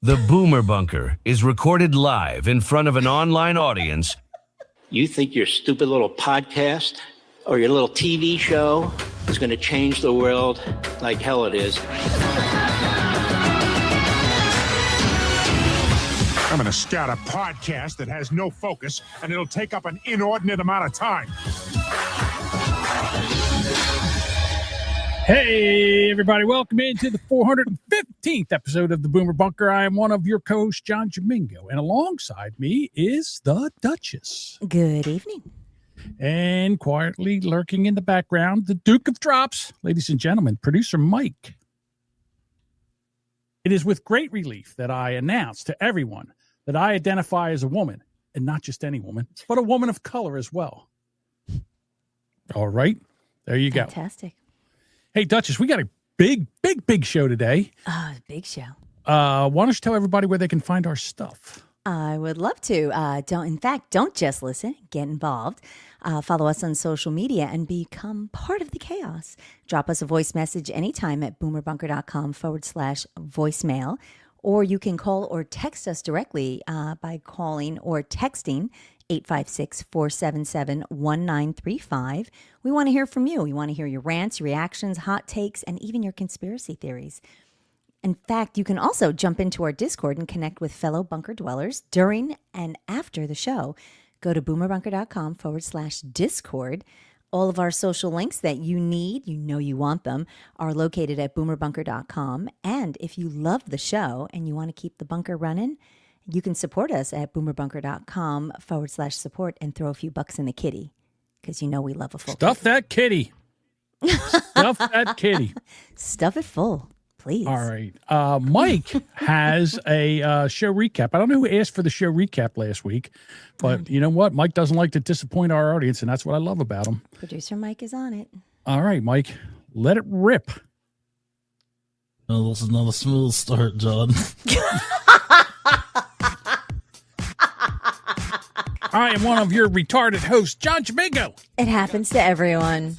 The Boomer Bunker is recorded live in front of an online audience. You think your stupid little podcast or your little TV show is going to change the world like hell it is? I'm going to start a podcast that has no focus, and it'll take up an inordinate amount of time. Hey, everybody. Welcome into the 415th episode of the Boomer Bunker. I am one of your co-hosts, John Domingo, and alongside me is the Duchess. Good evening. And quietly lurking in the background, the Duke of Drops, ladies and gentlemen, producer Mike. It is with great relief that I announce to everyone that I identify as a woman, and not just any woman, but a woman of color as well. All right. There you go. Fantastic. Hey, Duchess, we got a big show today. Big show. Why don't you tell everybody where they can find our stuff? I would love to. Don't just listen. Get involved. Follow us on social media and become part of the chaos. Drop us a voice message anytime at boomerBunker.com/voicemail. Or you can call or text us directly by calling or texting 856-477-1935. We want to hear from you. We want to hear your rants, reactions, hot takes, and even your conspiracy theories. In fact, you can also jump into our Discord and connect with fellow bunker dwellers during and after the show. Go to boomerbunker.com/Discord. All of our social links that you need, you know you want them, are located at boomerbunker.com. And if you love the show and you want to keep the bunker running, you can support us at boomerbunker.com/support and throw a few bucks in the kitty, because you know we love a full Stuff kitty. That kitty. Stuff that kitty. Stuff it full, please. All right. Mike has a show recap. I don't know who asked for the show recap last week, but you know what? Mike doesn't like to disappoint our audience, and that's what I love about him. Producer Mike is on it. All right, Mike, let it rip. Oh, this is not a smooth start, John. I am one of your retarded hosts, John Domingo. It happens to everyone.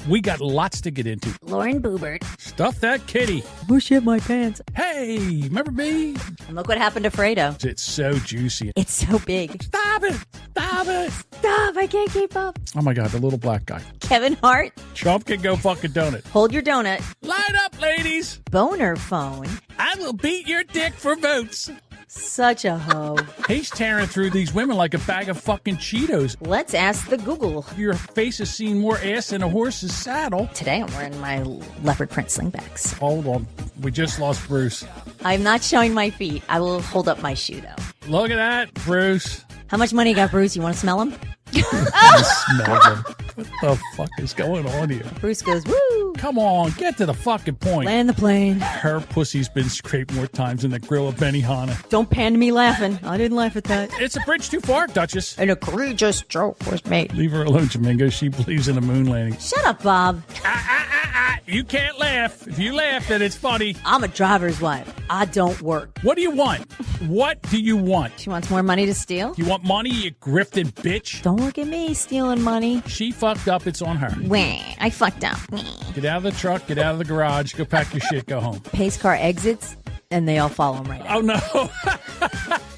We got lots to get into. Lauren Boebert. Stuff that kitty. Oh shit, my pants. Hey, remember me? And look what happened to Fredo. It's so juicy. It's so big. Stop it. Stop it. Stop, I can't keep up. Oh my God, the little black guy. Kevin Hart. Trump can go fuck a donut. Hold your donut. Line up, ladies. Boner phone. I will beat your dick for votes. Such a hoe. He's tearing through these women like a bag of fucking Cheetos. Let's ask the Google. Your face has seen more ass than a horse's saddle. Today I'm wearing my leopard print slingbacks. Hold on. We just lost Bruce. I'm not showing my feet. I will hold up my shoe, though. Look at that, Bruce. How much money you got, Bruce? You want to smell him? Smell them. What the fuck is going on here? Bruce goes, woo! Come on, get to the fucking point. Land the plane. Her pussy's been scraped more times than the grill of Benihana. Don't pan to me laughing. I didn't laugh at that. It's a bridge too far, Duchess. An egregious joke was made. Leave her alone, Domingo. She believes in a moon landing. Shut up, Bob. You can't laugh. If you laugh, then it's funny. I'm a driver's wife. I don't work. What do you want? What do you want? She wants more money to steal? You want money, you grifted bitch? Don't look at me stealing money. She fucked up. It's on her. Wah, I fucked up. Get out of the truck. Get out of the garage. Go pack your shit. Go home. Pace car exits, and they all follow him right out. Oh, no.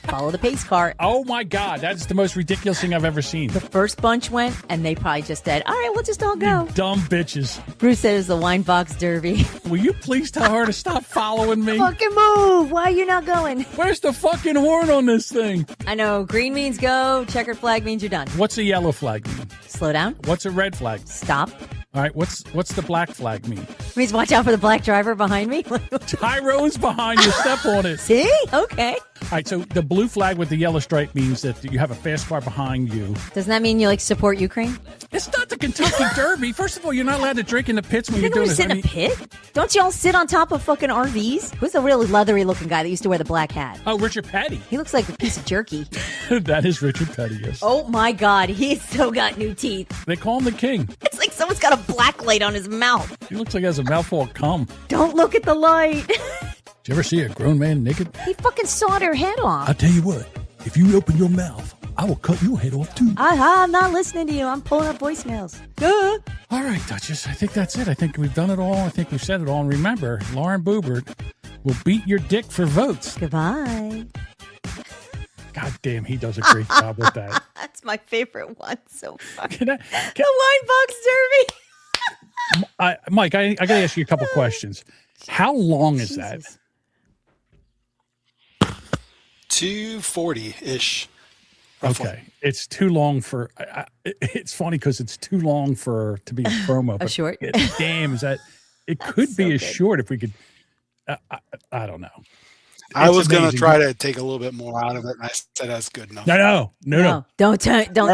Follow the pace car. Oh, my God. That's the most ridiculous thing I've ever seen. The first bunch went, and they probably just said, all right, we'll just all go. You dumb bitches. Bruce said it was the wine box derby. Will you please tell her to stop following me? Fucking move. Why are you not going? Where's the fucking horn on this thing? I know. Green means go. Checkered flag means you're done. What's a yellow flag mean? Slow down. What's a red flag? Stop. All right, what's the black flag mean? Means watch out for the black driver behind me. Tyrone's behind you. Step on it. See? Okay. All right, so the blue flag with the yellow stripe means that you have a fast car behind you. Doesn't that mean you support Ukraine? It's not the Kentucky Derby. First of all, you're not allowed to drink in the pits when you're doing this. Sit in a pit? Don't y'all sit on top of fucking RVs? Who's the really leathery looking guy that used to wear the black hat? Oh, Richard Petty. He looks like a piece of jerky. That is Richard Petty, yes. Oh my God, he's still got new teeth. They call him the king. It's like someone's got a black light on his mouth. He looks like he has a mouthful of cum. Don't look at the light. Did you ever see a grown man naked? He fucking sawed her head off. I'll tell you what, if you open your mouth, I will cut your head off too. I'm not listening to you. I'm pulling up voicemails. All right, Duchess, I think that's it. I think we've done it all. I think we've said it all. And remember, Lauren Boebert will beat your dick for votes. Goodbye. God damn, he does a great job with that. That's my favorite one so far. Can I, The wine box derby. Mike, I got to ask you a couple questions. How long is that? Jesus. 240-ish. Roughly. Okay, it's too long for. It's funny because it's too long to be a promo. But short? Damn, is that? It could be so as good. short if we could. I don't know. I It's was going to amazing. try to take a little bit more out of it, and I said that's good enough. No. Don't take Don't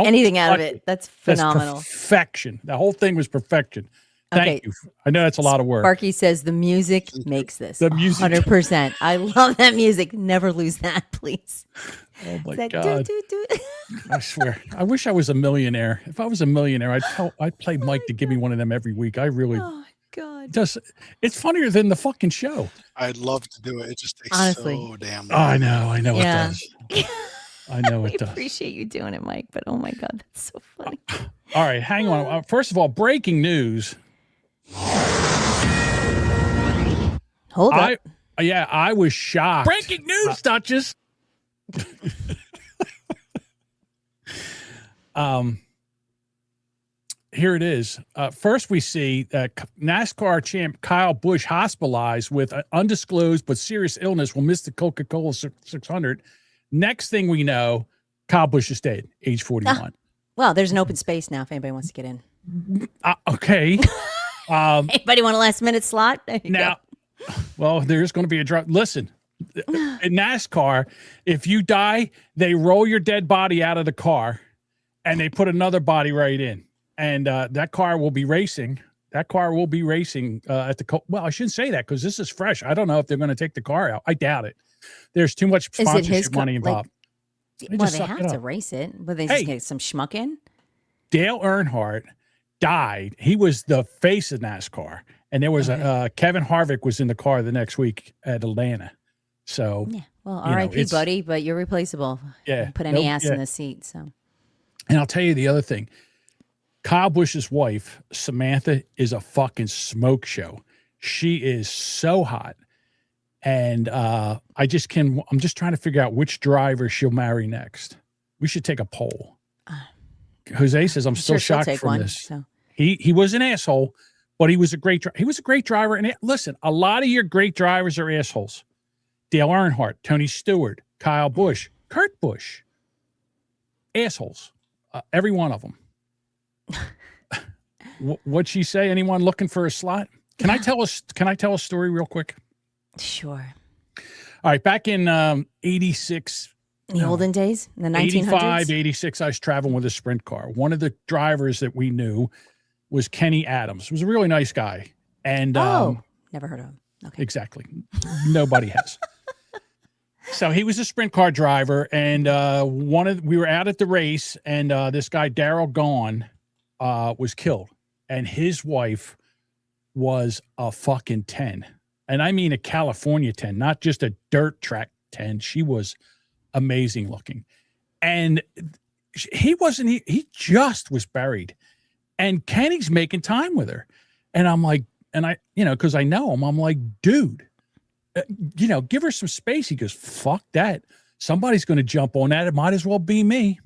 anything out of touch it. That's That's phenomenal. perfection. The whole thing was perfection. Thank Okay. you. I know that's a lot of work. Sparky says the music makes this. The music. 100%. I love that music. Never lose that, please. Oh my That God. do. I swear. I wish I was a millionaire. If I was a millionaire, I'd play Mike to give me one of them every week. I really Oh, God. just. It's funnier than the fucking show. I'd love to do it. It just takes Honestly. so damn Oh, long. I know Yeah. it does. I know We it does. appreciate you doing it, Mike, but oh my God, that's so funny. All right, hang on. First of all, breaking news. Hold up. I was shocked. Breaking news, Duchess. Here it is. First, we see NASCAR champ Kyle Busch hospitalized with an undisclosed but serious illness will miss the Coca-Cola 600. Next thing we know, Kyle Busch is dead, age 41. Well, there's an open space now if anybody wants to get in. Okay. Anybody want a last minute slot? There you Now, go. well, there's going to be a drop. Listen, in NASCAR, if you die, they roll your dead body out of the car and they put another body right in. And that car will be racing. That car will be racing at the. Well, I shouldn't say that because this is fresh. I don't know if they're going to take the car out. I doubt it. There's too much Is it his sponsorship money car- like- involved. Well, just they suck have it to up. race it, but they Hey. just get some schmuck in. Dale Earnhardt died. He was the face of NASCAR, and there was a Kevin Harvick was in the car the next week at Atlanta. So Yeah. Well, you know, R.I.P. it's- buddy, but you're replaceable. Yeah. Put any Nope, ass yeah. in the seat. So And I'll tell you the other thing. Kyle Busch's wife, Samantha, is a fucking smoke show. She is so hot. And I'm just trying to figure out which driver she'll marry next. We should take a poll. Jose says, I'm still sure she'll shocked take from one. this. So He was an asshole, but he was a great driver. And listen, a lot of your great drivers are assholes. Dale Earnhardt, Tony Stewart, Kyle Busch, Kurt Busch. Assholes. Every one of them. What'd she say? Anyone looking for a slot? Can I tell a story real quick? sure. All right. Back in 86, In the olden days, in the 1900s. 85, 86, I was traveling with a sprint car. One of the drivers that we knew was Kenny Adams. He was a really nice guy. And Never heard of him. Okay. exactly. Nobody has. So he was a sprint car driver, and we were out at the race, and this guy Daryl Gahn was killed, and his wife was a fucking 10, and I mean a California 10, not just a dirt track 10. She was amazing looking, and he wasn't. He just was buried, and Kenny's making time with her, and I'm like, and I, because I know him, I'm like, dude. Give her some space. He goes, fuck that. Somebody's going to jump on that. It might as well be me.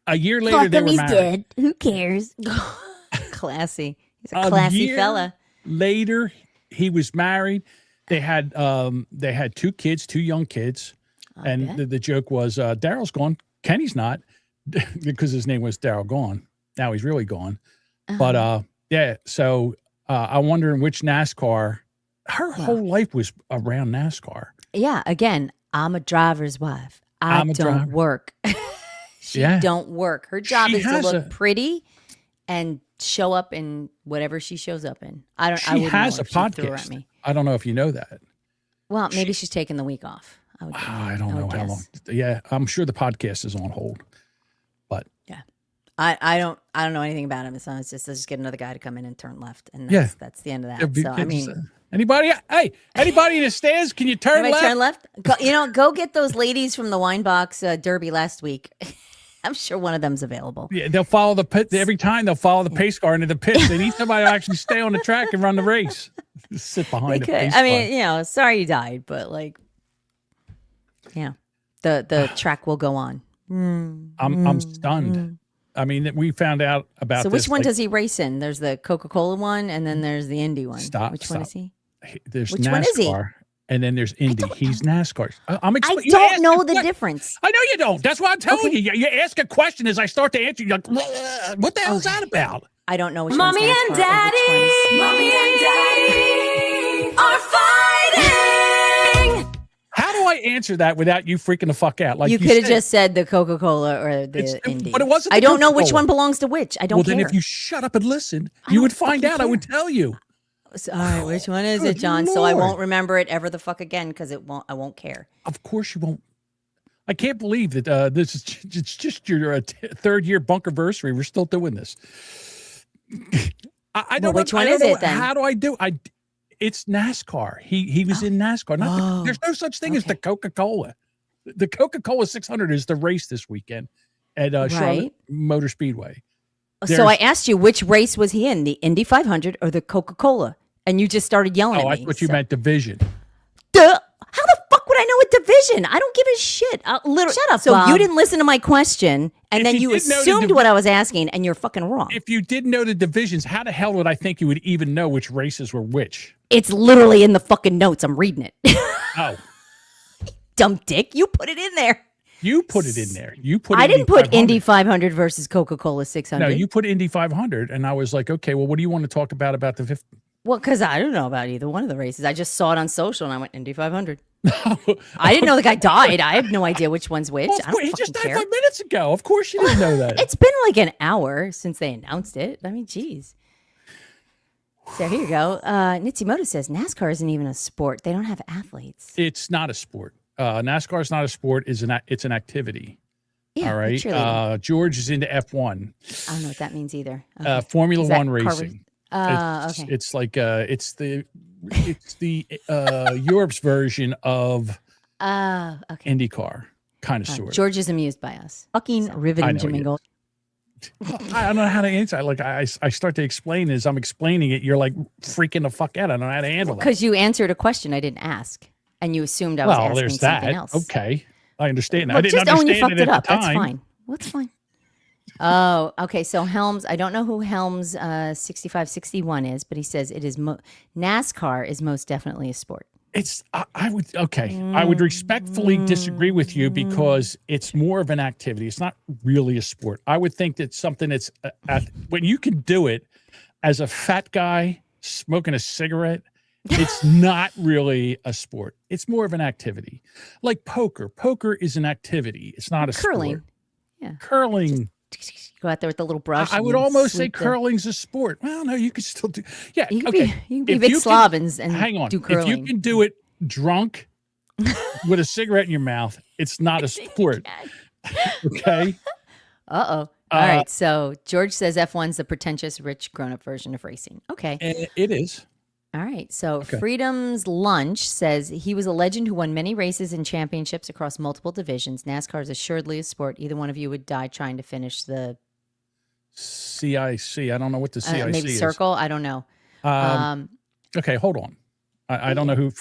A year later, they were married. dead. Who cares? Classy. He's a classy year fella. Later, he was married. They had 2 kids, 2 young kids. And the joke was, Daryl's gone. Kenny's not, because his name was Daryl Gahn. Now he's really gone. But so I'm wondering which NASCAR. Her whole life was around NASCAR. Yeah. Again, I'm a driver's wife. I I'm a don't driver. work. She Yeah. don't work. Her job She is to has look pretty and show up in whatever she shows up in. I She wouldn't has know a if she threw her at podcast. me. I don't know if you know that. Well, maybe she's taking the week off. I don't know how guess. long. Yeah, I'm sure the podcast is on hold. But Yeah. I don't know anything about him. So it's just get another guy to come in and turn left. And that's the end of that. So I mean, anybody in the stands, can you turn anybody left? turn left? Go get those ladies from the wine box derby last week. I'm sure one of them's available. Yeah, they'll follow the pit every time. They'll follow the pace car into the pits. They need somebody to actually stay on the track and run the race. Just sit behind They a could. pace I mean, car. you know, sorry you died, but like, yeah, the track will go on. I'm stunned. I mean, we found out about So this. which one does he race in? There's the Coca-Cola one, and then there's the Indy one. Which one is he? There's Which NASCAR, one is he? and then there's Indy. He's NASCAR. I don't know the difference. I know you don't. That's why I'm telling Okay. you. You ask a question as I start to answer. You're like, what the hell is that about? I don't know which Mommy one's and NASCAR or which one's- Mommy and Daddy are fighting. How do I answer that without you freaking the fuck out? Like you could have said, just said the Coca-Cola or the Indy. but it wasn't I the don't know which Coca-Cola. one belongs to which. I don't well, care. then if you shut up and listen, I you don't would find fucking out. I would care. tell you. So, all right, which one is Good it, John? So I Lord. won't remember it ever the fuck again because I won't care. Of course you won't. I can't believe that this is it's just your third year bunkerversary. We're still doing this. I don't Well, which know, one I don't is know, it then? How do I do? It's NASCAR. He was in NASCAR. Not there's no such thing as the Coca-Cola. The Coca-Cola 600 is the race this weekend at Charlotte Right. Motor Speedway. So I asked you which race was he in, the Indy 500 or the Coca-Cola, and you just started yelling at Oh, me. I thought you so- meant division. Duh. How the fuck would I know a division? I don't give a shit. Literally, shut up. So Bob. you didn't listen to my question, and If then you you did know the assumed what I was asking, and you're fucking wrong. If you didn't know the divisions, how the hell would I think you would even know which races were which? It's literally in the fucking notes. I'm reading it. Oh, Dumb dick. You put it in there. you put it in there. You put. I didn't put 500. Indy 500 versus Coca-Cola 600. No, you put Indy 500, and I was like, okay, well, what do you want to talk about the fifth? Well, because I don't know about either one of the races. I just saw it on social, and I went Indy 500. I didn't know the guy died. I have no idea which one's which. Well, I don't he fucking just died care. 5 minutes ago. Of course, you didn't know that. It's been like an hour since they announced it. I mean, geez. So here you go. Nitsimoto says NASCAR isn't even a sport. They don't have athletes. It's not a sport. NASCAR is not a sport. It's an activity. Yeah, All right. cheerleading. George is into F1, I don't know what that means either. Okay. Formula Is that One car racing. okay. It's like it's the Europe's version of Okay. IndyCar, kind of sort. George is amused by us. Fucking I riveting, know he Jimingle. I don't know how to answer. I start to explain as I'm explaining it. You're like freaking the fuck out. I don't know how to handle that. Because you answered a question I didn't ask, and you assumed I was Well, asking there's something that. else. Okay, I understand that. Well, I didn't just own you understand fucked it it at up. the time. That's fine. What's fine? Oh, okay. So Helms, I don't know who Helms 6561 is, but he says it is NASCAR is most definitely a sport. It's I would okay. I would respectfully disagree with you because it's more of an activity. It's not really a sport. I would think that something that's when you can do it as a fat guy smoking a cigarette, it's not really a sport. It's more of an activity. Like poker. Poker is an activity. It's not a Curling. sport. Yeah. Curling. Go out there with the little brush. I and would then almost say sweep the- curling's a sport. Well, no, you could still do. Yeah, You can okay. be, you can be If big you slob can- and hang on. do If curling. you can do it drunk with a cigarette in your mouth, it's not a sport. Okay. All right. So George says F1's the pretentious, rich, grown-up version of racing. Okay. And it is. All right. So Freedom's Lunch says he was a legend who won many races and championships across multiple divisions. NASCAR is assuredly a sport. Either one of you would die trying to finish the CIC. I don't know what the CIC maybe is. circle. I don't know. Okay, hold on. I don't know who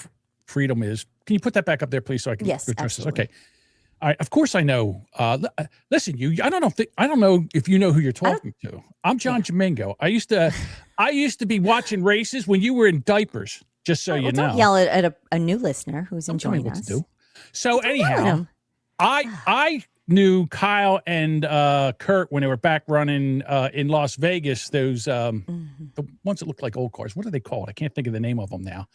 Freedom is. Can you put that back up there, please, so I can Yes, address this? absolutely. Okay. All right, of course I know. Listen, I don't know if you know who you're talking to. I'm John Jamingo. I used to be watching races when you were in diapers. Just so you Well, know. don't yell at a new listener who's I'm telling enjoying you what us. to do. So Don't yell at anyhow, him. I knew Kyle and Kurt when they were back running in Las Vegas. Those the ones that look like old cars. What are they called? I can't think of the name of them now.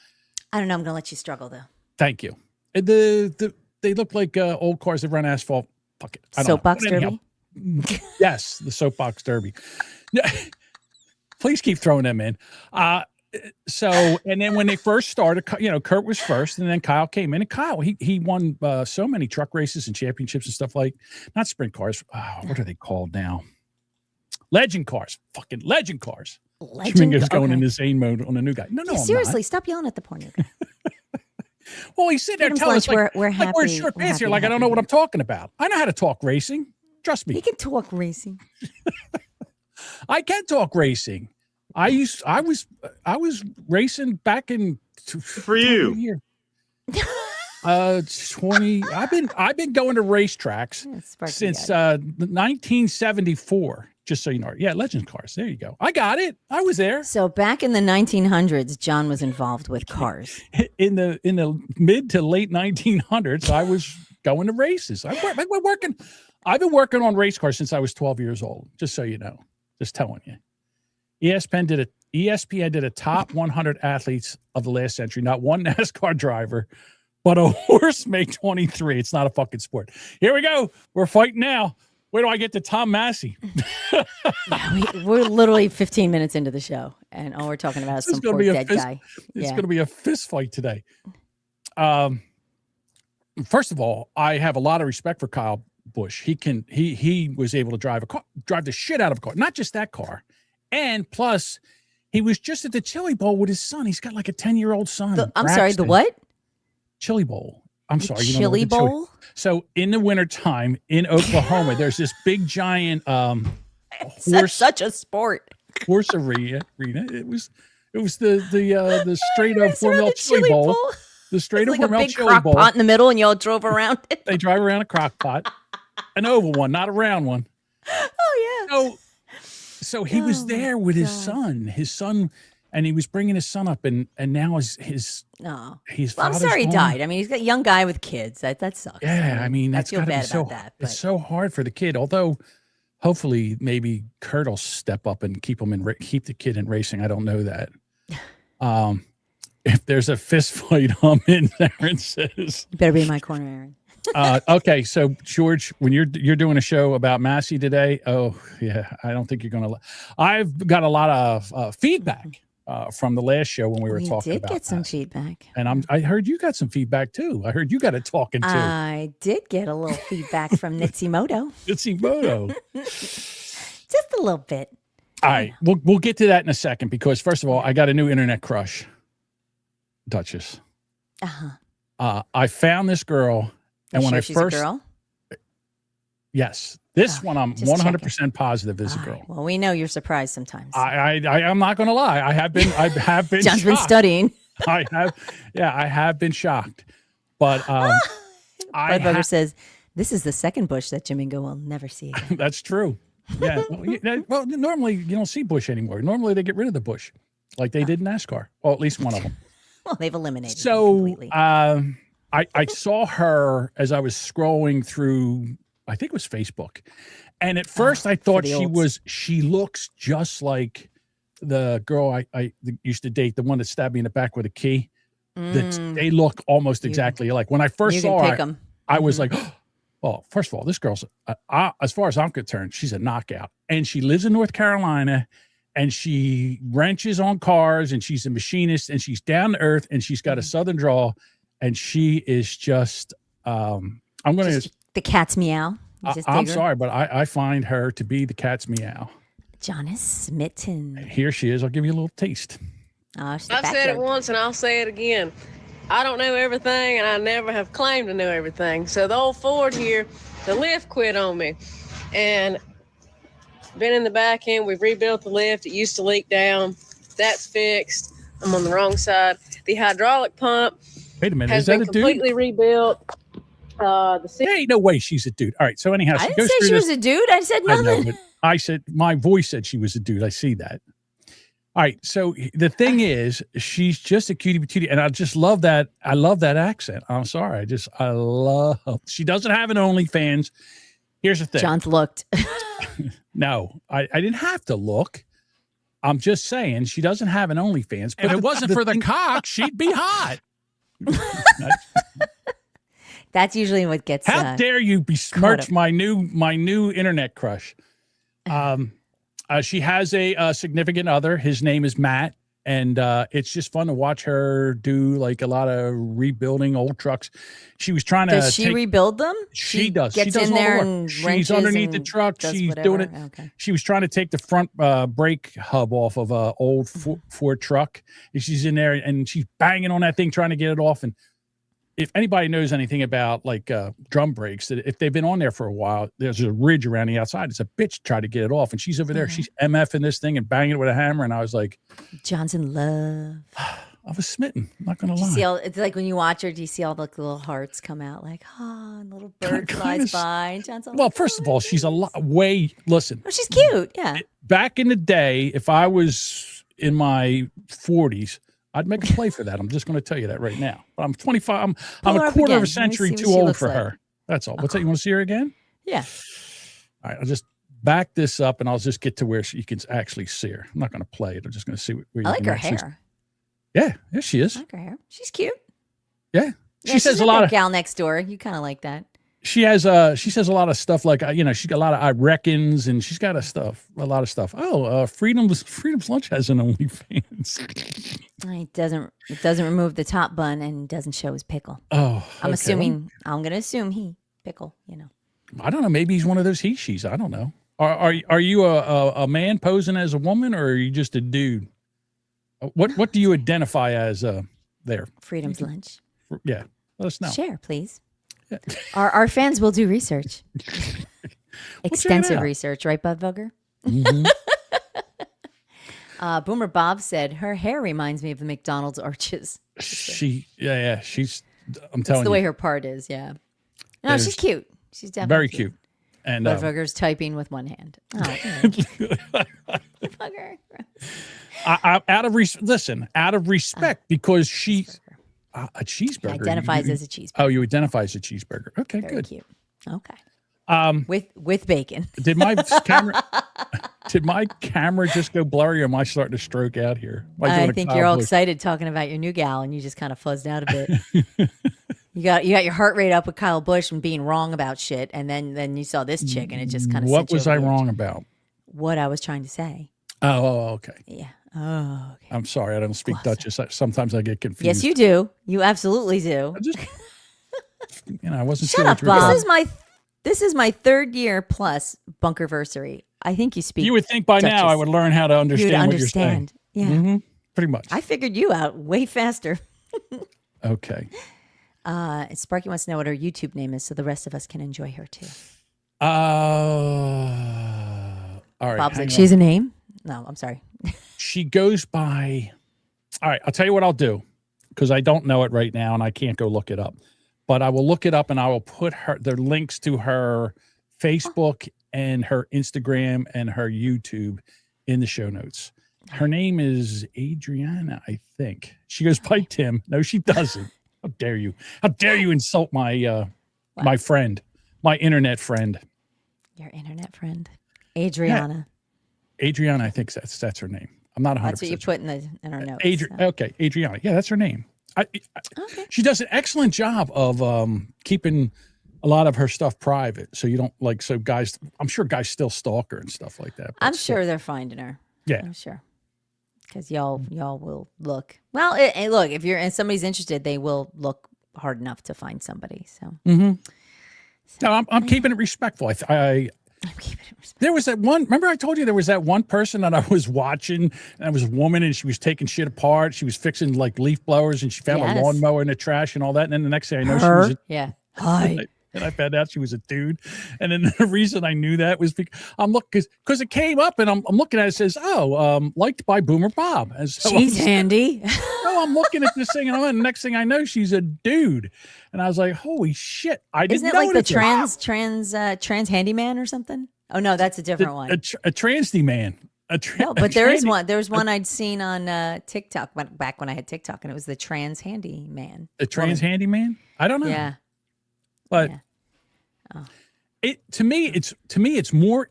I don't know. I'm going to let you struggle, though. Thank you. They look like old cars that run asphalt. Fuck it. I don't know. Soapbox But anyhow, Derby? yes, the soapbox derby. Please keep throwing them in. So, and then when they first started, Kurt was first, and then Kyle came in, and Kyle he won so many truck races and championships and stuff not sprint cars. What are they called now? Legend cars. Fucking legend cars. Domingo's going in insane mode on a new guy. No, Yeah, I'm seriously, not. stop yelling at the porn. You're Well, he's sitting there Freedom's telling us Lunch, we're like we're in happy- short we're pants here, happy like to I don't have know you what I'm talking about. I know how to talk racing. Trust me. He can talk racing. I can talk racing. I was racing back in For you. Year. 20. I've been going to racetracks since 1974. Just so you know. Yeah, Legends cars. There you go. I got it. I was there. So back in the 1900s, John was involved with cars. In the mid to late 1900s, I was going to races. I've been working on race cars since I was 12 years old. Just so you know. Just telling you. ESPN did a top 100 athletes of the last century. Not one NASCAR driver, but a horse made 23. It's not a fucking sport. Here we go. We're fighting now. Where do I get to Tom Massey? We're literally 15 minutes into the show, and all we're talking about is some poor dead guy. It's going to be a fist fight today. First of all, I have a lot of respect for Kyle Busch. He was able to drive the shit out of a car. Not just that car. And plus, he was just at the Chili Bowl with his son. He's got like a 10-year-old son. I'm sorry, the what? Chili Bowl. I'm sorry. Chili Bowl? So in the wintertime in Oklahoma, there's this big giant such a sport. Horse arena. It was the straight up Hormel Chili Bowl. The straight up Hormel Chili Bowl. Pot in the middle, and y'all drove around it. They drive around a crock pot, an oval one, not a round one. Oh yeah. So he was there with his son, and he was bringing his son up, and now his I'm father's sorry he gone. died. I mean, he's got a young guy with kids. That sucks. Yeah, I mean that's I feel gotta bad be so. about that. It's so hard for the kid. Although, hopefully, maybe Kurt will step up and keep the kid in racing. I don't know that. If there's a fist fight, I'm in there. Aaron says, "You better be in my corner, Aaron." Okay, so George, when you're doing a show about Massey today, oh yeah, I don't think you're gonna. I've got a lot of feedback from the last show when we were talking about. We did get some feedback, and I heard you got some feedback too. I heard you got a talking to. I did get a little feedback from Nitsimoto. Nitsimoto, just a little bit. All right, we'll get to that in a second because first of all, I got a new internet crush, Duchess. I found this girl. And when she's a girl? Yes, this one I'm 100% positive is a girl. Right. Well, we know you're surprised sometimes. I'm not going to lie. I have been. John's shocked. been studying. I have been shocked. But Bugger says this is the second Bush that Jamingo will never see again. That's true. Yeah. Well, normally you don't see Bush anymore. Normally they get rid of the Bush, like they did in NASCAR. Well, at least one of them. Well, they've eliminated. So, completely. I saw her as I was scrolling through, I think it was Facebook. And at first I thought she looks just like the girl I used to date, the one that stabbed me in the back with a key. They look almost exactly alike. When I first saw her, I was like, well, first of all, this girl's, as far as I'm concerned, she's a knockout. And she lives in North Carolina and she wrenches on cars and she's a machinist and she's down to earth and she's got a Southern drawl. And she is just, I'm going to. The cat's meow. I'm sorry, but I find her to be the cat's meow. John is smitten. Here she is. I'll give you a little taste. I've said it once and I'll say it again. I don't know everything and I never have claimed to know everything. So the old Ford here, the lift quit on me. And been in the back end. We've rebuilt the lift. It used to leak down. That's fixed. I'm on the wrong side. The hydraulic pump. Wait a minute, has is that been a dude? Completely rebuilt. There ain't no way she's a dude. All right, so anyhow, I didn't say she was a dude. I said nothing. I know, but I said my voice said she was a dude. I see that. All right, so the thing is, she's just a cutie patootie, and I just love that. I love that accent. I'm sorry, I love. She doesn't have an OnlyFans. Here's the thing. John's looked. No, I didn't have to look. I'm just saying she doesn't have an OnlyFans. But if it wasn't for the cock, she'd be hot. That's usually what gets. How dare you besmirch my new internet crush? She has a significant other. His name is Matt, and it's just fun to watch her do like a lot of rebuilding old trucks. She was trying to. Does she rebuild them? She does. Gets she does in all there the work. and She's underneath the truck. She's whatever. doing it. Okay. She was trying to take the front brake hub off of a old Ford truck. And she's in there and she's banging on that thing trying to get it off. And if anybody knows anything about like drum brakes, that if they've been on there for a while, there's a ridge around the outside. It's a bitch to try to get it off, and she's over there. She's MFing this thing and banging it with a hammer, and I was like, Johnson Love. I was smitten. I'm not gonna Do you lie. see it's like when you watch her, do you see all the little hearts come out like, and little bird flies by and Johnson? Well, first of all, she's a lot listen. Oh, she's cute. Yeah. Back in the day, if I was in my 40s, I'd make a play for that. I'm just going to tell you that right now. But I'm 25. I'm a quarter of a century too old for her. That's all. What's that? You want to see her again? Yeah. All right. I'll just back this up and I'll just get to where you can actually see her. I'm not going to play it. I'm just going to see where you I like can her actually hair. Yeah, she is. I like her hair. She's cute. Yeah. Yeah, She says a lot of gal next door. You kind of like that. she says a lot of stuff like she's got a lot of I reckons and she's got a lot of stuff. Oh, Freedom's Lunch has an OnlyFans. It doesn't remove the top bun and doesn't show his pickle. Oh, I'm gonna assume he pickle, I don't know. Maybe he's one of those she's. I don't know. Are you a man posing as a woman, or are you just a dude? What do you identify as there? Freedom's Lunch. Yeah, let us know. Share, please. Yeah. Our fans will do research. Extensive out. research, right, Bud Vugger? Mhm. Boomer Bob said her hair reminds me of the McDonald's arches. She's. I'm That's telling the you, way her part is. Yeah. No, she's cute. She's definitely very cute. And Bud Vugger's typing with one hand. Oh, Vugger. out of respect, because she a cheeseburger Identifies as a cheeseburger. Oh, you identify as a cheeseburger. Okay, Very good. cute. Okay. With bacon. Did my camera just go blurry, or am I starting to stroke out here? I think you're all excited talking about your new gal, and you just kind of fuzzed out a bit. You got your heart rate up with Kyle Busch and being wrong about shit, and then you saw this chick, and it just kind of. What was I wrong about? What I was trying to say. Oh, okay. Yeah. Oh, okay. I'm sorry, I don't speak Dutch. Sometimes I get confused. Yes, you do. You absolutely do. I wasn't Shut sure. up, Bob. This is my 3rd year plus bunkerversary. I think you speak. You would think by Duchess. now I would learn how to understand what you're saying. Yeah. Mm-hmm. Pretty much. I figured you out way faster. Okay. Sparky wants to know what her YouTube name is so the rest of us can enjoy her too. All right. Bob's like, she's a name? No, I'm sorry. She goes by. All right. I'll tell you what I'll do, because I don't know it right now and I can't go look it up. But I will look it up and I will put the links to her Facebook and her Instagram and her YouTube in the show notes. Her name is Adriana, I think. She goes by Tim. No, she doesn't. How dare you? How dare you insult my my friend, my internet friend? Your internet friend, Adriana. Yeah. Adriana, I think that's her name. I'm not 100%. That's what you put in her notes. Okay, Adriana. Yeah, that's her name. Okay. She does an excellent job of keeping a lot of her stuff private, so you don't so guys. I'm sure guys still stalk her and stuff like that. I'm sure they're finding her. Yeah, I'm sure. Because y'all will look. Well, look, if somebody's interested, they will look hard enough to find somebody. So, no, I'm keeping it respectful. I'm keeping it respectful. There was that one. Remember, I told you there was that one person that I was watching, and it was a woman, and she was taking shit apart. She was fixing like leaf blowers, and she found a lawnmower in the trash and all that. And then the next thing I know, she was Hi. And I found out she was a dude. And then the reason I knew that was because I'm looking, because it came up and I'm looking at it, it says, liked by Boomer Bob. And so she's handy. No, I'm looking at this thing and the next thing I know, she's a dude. And I was like, holy shit. I didn't know. Isn't it like the trans handyman or something? Oh no, that's a different one. A transdy man. No, but there is one. There's one I'd seen on TikTok back when I had TikTok, and it was the trans handyman. The trans handyman? I don't know. Yeah. But to me it's more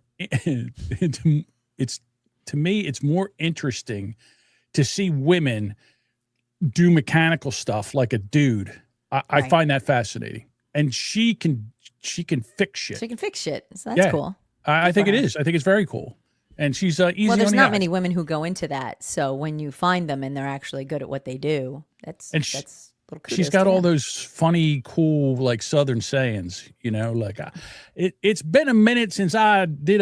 interesting to see women do mechanical stuff like a dude. I find that fascinating. And she can fix shit. She can fix shit. So that's cool. I think it is. I think it's very cool. And she's easy. Well, there's on the not eyes. many women who go into that. So when you find them and they're actually good at what they do, that's she's got all those funny, cool, like Southern sayings, like it's been a minute since I did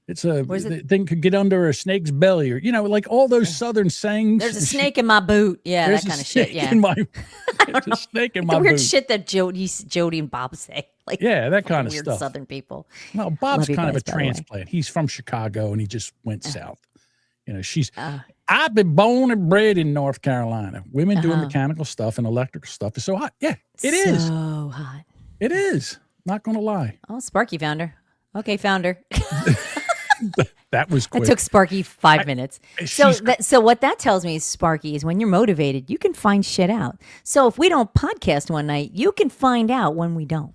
It's a Where's the it? thing could get under a snake's belly, or like all those southern sayings. There's a snake in my boot. Yeah, There's that a kind of shit. snake Yeah. in my, there's a snake in The my weird boot. shit that Jody and Bob say. Like, Yeah, that kind of weird stuff. Southern people. Well, Bob's Love you kind of a guys, by the way. transplant. He's from Chicago and he just went south. I've been born and bred in North Carolina. Women doing mechanical stuff and electrical stuff is so hot. Yeah, it is. So hot. It is. Not going to lie. Oh, Sparky found her. Okay, found her. That was quick. It took Sparky 5 minutes. So what that tells me is, Sparky, is when you're motivated, you can find shit out. So if we don't podcast one night, you can find out when we don't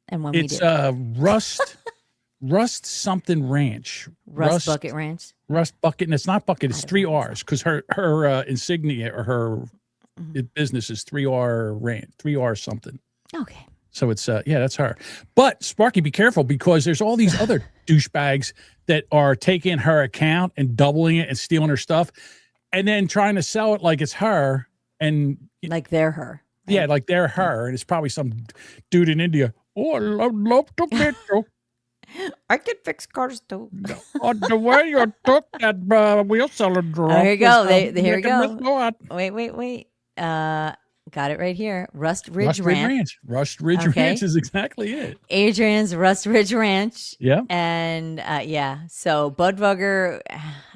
and when we do. It's Rust something ranch. Rust Bucket Ranch. Rust Bucket, and it's not Bucket. It's 3 R's because her insignia or her business is 3R ranch, 3R something. Okay. So it's that's her. But Sparky, be careful because there's all these other douchebags that are taking her account and doubling it and stealing her stuff, and then trying to sell it like it's her and like they're her. Right? Yeah, like they're her, and it's probably some dude in India. Oh, I love to get you. I can fix cars too. The way you took that wheel cylinder. There you go. Here we go. Wait. Got it right here. Rust Ridge Ranch. Rust Ridge Ranch is exactly it. Adrian's Rust Ridge Ranch. Yeah. And so Budvugger,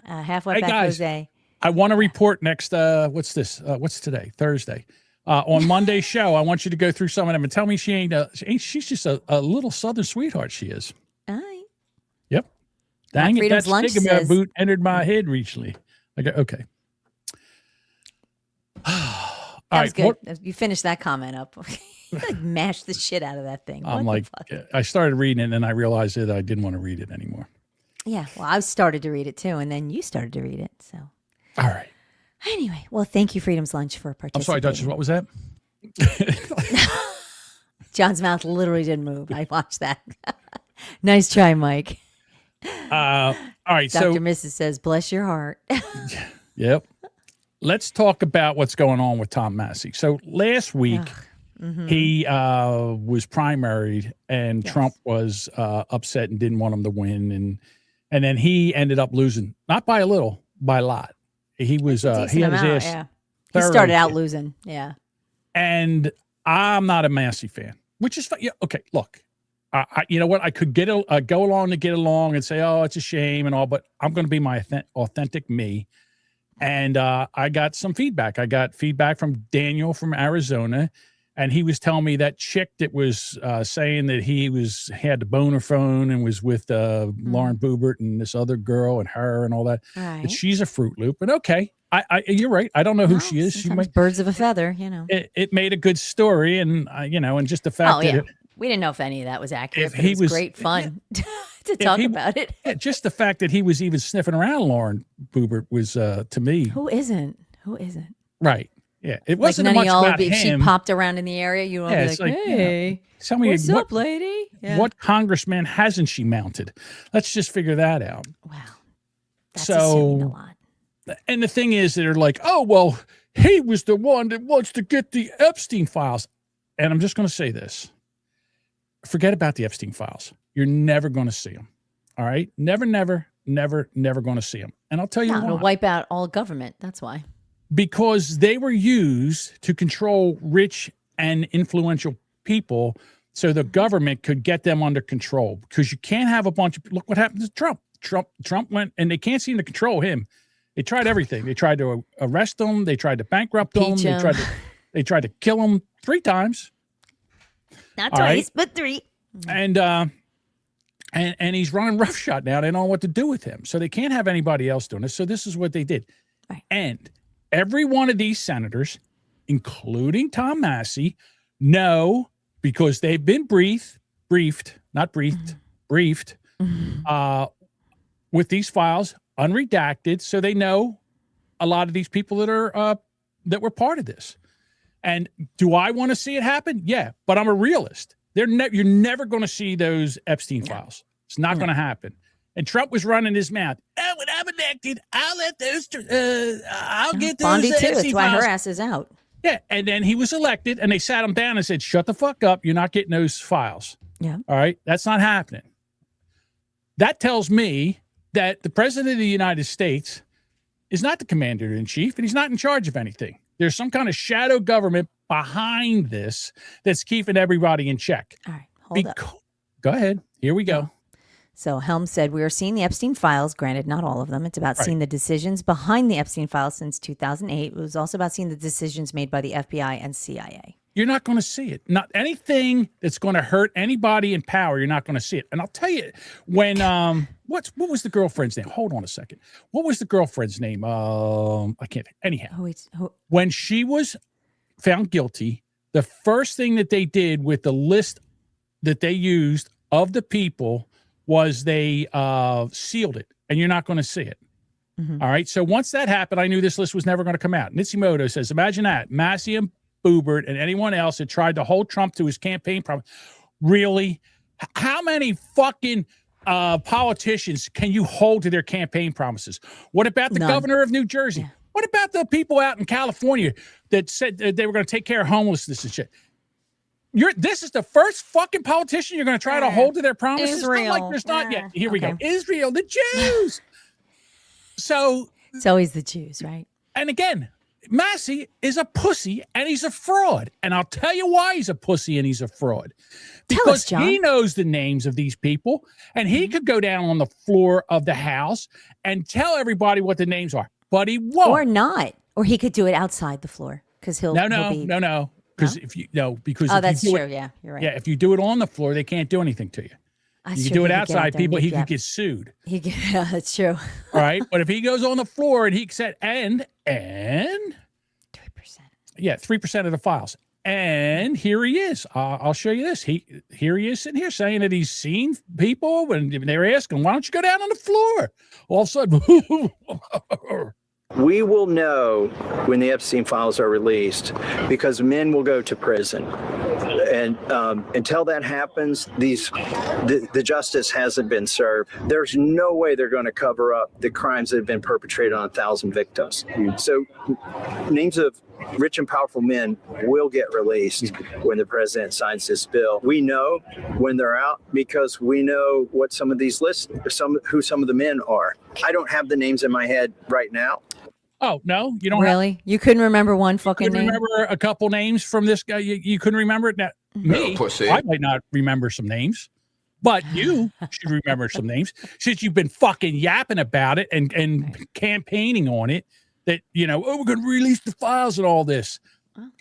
halfway back Jose. I want to report next. What's this? What's today? Thursday. On Monday's show, I want you to go through some of them and tell me she ain't. She's just a little Southern sweetheart. She is. All right. Yep. Dang it! That Lunch stigma boot entered my head recently. I go, okay. That was good. You finished that comment up. Like mashed the shit out of that thing. I'm like, I started reading it and then I realized that I didn't want to read it anymore. Yeah, well, I started to read it too, and then you started to read it. So, all right. Anyway, well, thank you, Freedom's Lunch, for participating. I'm sorry, Duchess. What was that? John's mouth literally didn't move. I watched that. Nice try, Mike. All right. Dr. Mrs. says, "Bless your heart." Yep. Let's talk about what's going on with Tom Massey. So last week, he was primaried, and Trump was upset and didn't want him to win, and then he ended up losing, not by a little, by a lot. He was he had his ass. Yeah. He started out losing. Yeah. And I'm not a Massey fan, which is fine. Yeah, okay, look, you know what? I could go along to get along and say, oh, it's a shame and all, but I'm going to be my authentic me. And I got some feedback. I got feedback from Daniel from Arizona, and he was telling me that chick that was saying that he had the boner phone and was with Lauren Boebert and this other girl and her and all that. Right. But she's a Fruit Loop, and okay, you're right. I don't know who she is. She might birds of a feather, you know. It made a good story, and and just the fact that we didn't know if any of that was accurate. But it was great fun to talk about it. Yeah, just the fact that he was even sniffing around Lauren Boebert was to me. Who isn't? Right. Yeah. It wasn't like much about if him. she popped around in the area, you would be like, hey, tell me what's up, lady? Yeah. What congressman hasn't she mounted? Let's just figure that out. Wow. That's assuming a lot. And the thing is, they're like, oh, well, he was the one that wants to get the Epstein files. And I'm just going to say this. Forget about the Epstein files. You're never going to see them. All right? Never going to see them. And I'll tell you why. It'll wipe out all government. That's why. Because they were used to control rich and influential people so the government could get them under control. Because you can't have a bunch of... Look what happened to Trump. Trump went... And they can't seem to control him. They tried everything. They tried to arrest him. They tried to bankrupt him. They tried to kill him 3 times. Not twice, but 3. And he's running roughshod now. They don't know what to do with him. So they can't have anybody else doing it. So this is what they did. Right. And every one of these senators, including Tom Massey, know, because they've been briefed with these files, unredacted, so they know a lot of these people that were part of this. And do I want to see it happen? Yeah, but I'm a realist. You're never going to see those Epstein files. It's not going to happen. And Trump was running his mouth. Oh, when I'm elected, I'll let those. I'll get those. Bondi too. Epstein That's why files. her ass is out. Yeah, and then he was elected, and they sat him down and said, "Shut the fuck up. You're not getting those files." Yeah. All right, that's not happening. That tells me that the president of the United States is not the commander in chief and he's not in charge of anything. There's some kind of shadow government behind this that's keeping everybody in check. All right, hold up. Go ahead. Here we go. So Helms said, we are seeing the Epstein files, granted, not all of them. It's about seeing the decisions behind the Epstein files since 2008. It was also about seeing the decisions made by the FBI and CIA. You're not going to see it. Not anything that's going to hurt anybody in power. You're not going to see it. And I'll tell you, when what was the girlfriend's name? Hold on a second. What was the girlfriend's name? I can't. Anyhow, when she was found guilty, the first thing that they did with the list that they used of the people was they sealed it, and you're not going to see it. Mm-hmm. All right. So once that happened, I knew this list was never going to come out. Nitsimoto says, imagine that. Massey and Boebert and anyone else had tried to hold Trump to his campaign promise. Really? How many fucking politicians can you hold to their campaign promises? What about the governor of New Jersey? Yeah. What about the people out in California that said they were going to take care of homelessness and shit? This is the first fucking politician you're going to try to hold to their promises. Israel. Like there's not yet. Here we go. Israel, the Jews. So it's always the Jews, right? And again, Massey is a pussy and he's a fraud. And I'll tell you why he's a pussy and he's a fraud. Because he knows the names of these people and he could go down on the floor of the House and tell everybody what the names are. But he won't. Or not. Or he could do it outside the floor because he'll be... No. Because because that's true. Yeah, you're right. Yeah, if you do it on the floor, they can't do anything to you. You can do it outside, he could get sued. Yeah, that's true. All right, but if he goes on the floor and he said and 3%. Yeah, 3% of the files. And here he is. I'll show you this. Here he is sitting here saying that he's seen people when they were asking, "Why don't you go down on the floor?" All of a sudden. We will know when the Epstein files are released because men will go to prison. And until that happens, the justice hasn't been served. There's no way they're going to cover up the crimes that have been perpetrated on 1,000 victims. So names of rich and powerful men will get released when the president signs this bill. We know when they're out because we know what some of these lists, who some of the men are. I don't have the names in my head right now. Oh, no, you don't really? You couldn't remember one fucking name? Remember a couple names from this guy? You couldn't remember it? Now, me, I might not remember some names, but you should remember some names since you've been fucking yapping about it and campaigning on it that, we're going to release the files and all this.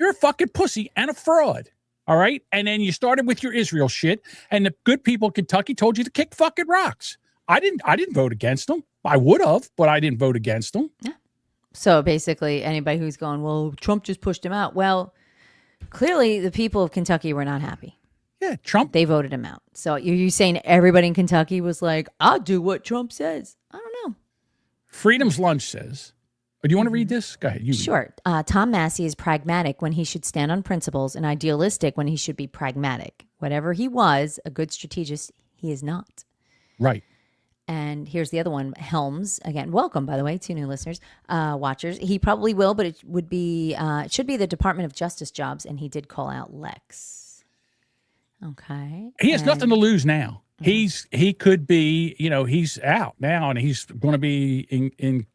You're a fucking pussy and a fraud. All right. And then you started with your Israel shit and the good people of Kentucky told you to kick fucking rocks. I didn't vote against them. I would have, but I didn't vote against them. Yeah. So basically anybody who's going, well, Trump just pushed him out. Well, clearly the people of Kentucky were not happy. Yeah, Trump. They voted him out. So you're saying everybody in Kentucky was like, I'll do what Trump says. I don't know. Freedom's Lunch says, do you want to read this? Go ahead. Sure. Tom Massey is pragmatic when he should stand on principles and idealistic when he should be pragmatic. Whatever he was, a good strategist, he is not. Right. And here's the other one, Helms. Again, welcome, by the way, to new listeners, watchers. He probably will, but it should be the Department of Justice jobs, and he did call out Lex. Okay. He has nothing to lose now. He could be, he's out now, and he's going to be in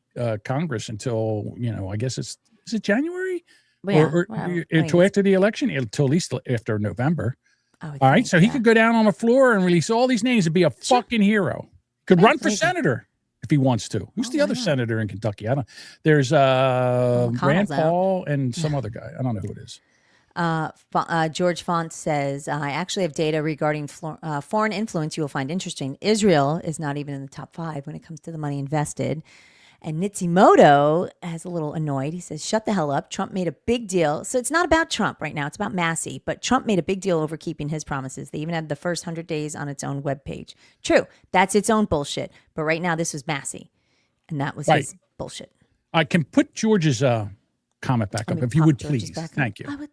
Congress until, I guess is it January? Well, until after the election, until at least after November. All right, so he could go down on the floor and release all these names and be a fucking hero. Could run for senator if he wants to. Who's the other senator in Kentucky? There's Rand Paul and some other guy. I don't know who it is. George Font says, I actually have data regarding foreign influence you will find interesting. Israel is not even in the top 5 when it comes to the money invested. And Nitsimoto is a little annoyed. He says, shut the hell up. Trump made a big deal. So it's not about Trump right now. It's about Massey. But Trump made a big deal over keeping his promises. They even had the first 100 days on its own webpage. True. That's its own bullshit. But right now, this was Massey. And that was his bullshit. I can put George's comment back up if you would, please. Thank you. I would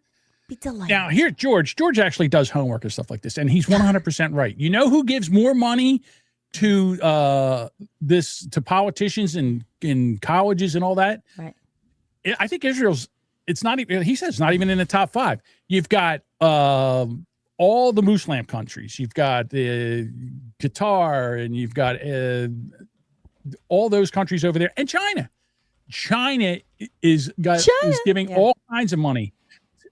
be delighted. Now, here, George actually does homework and stuff like this. And he's 100% right. You know who gives more money to politicians and in colleges and all that? Right. I think Israel's, it's not even, he says it's not even in the top 5. You've got all the Muslim countries. You've got Qatar and you've got all those countries over there, and China. China is giving all kinds of money.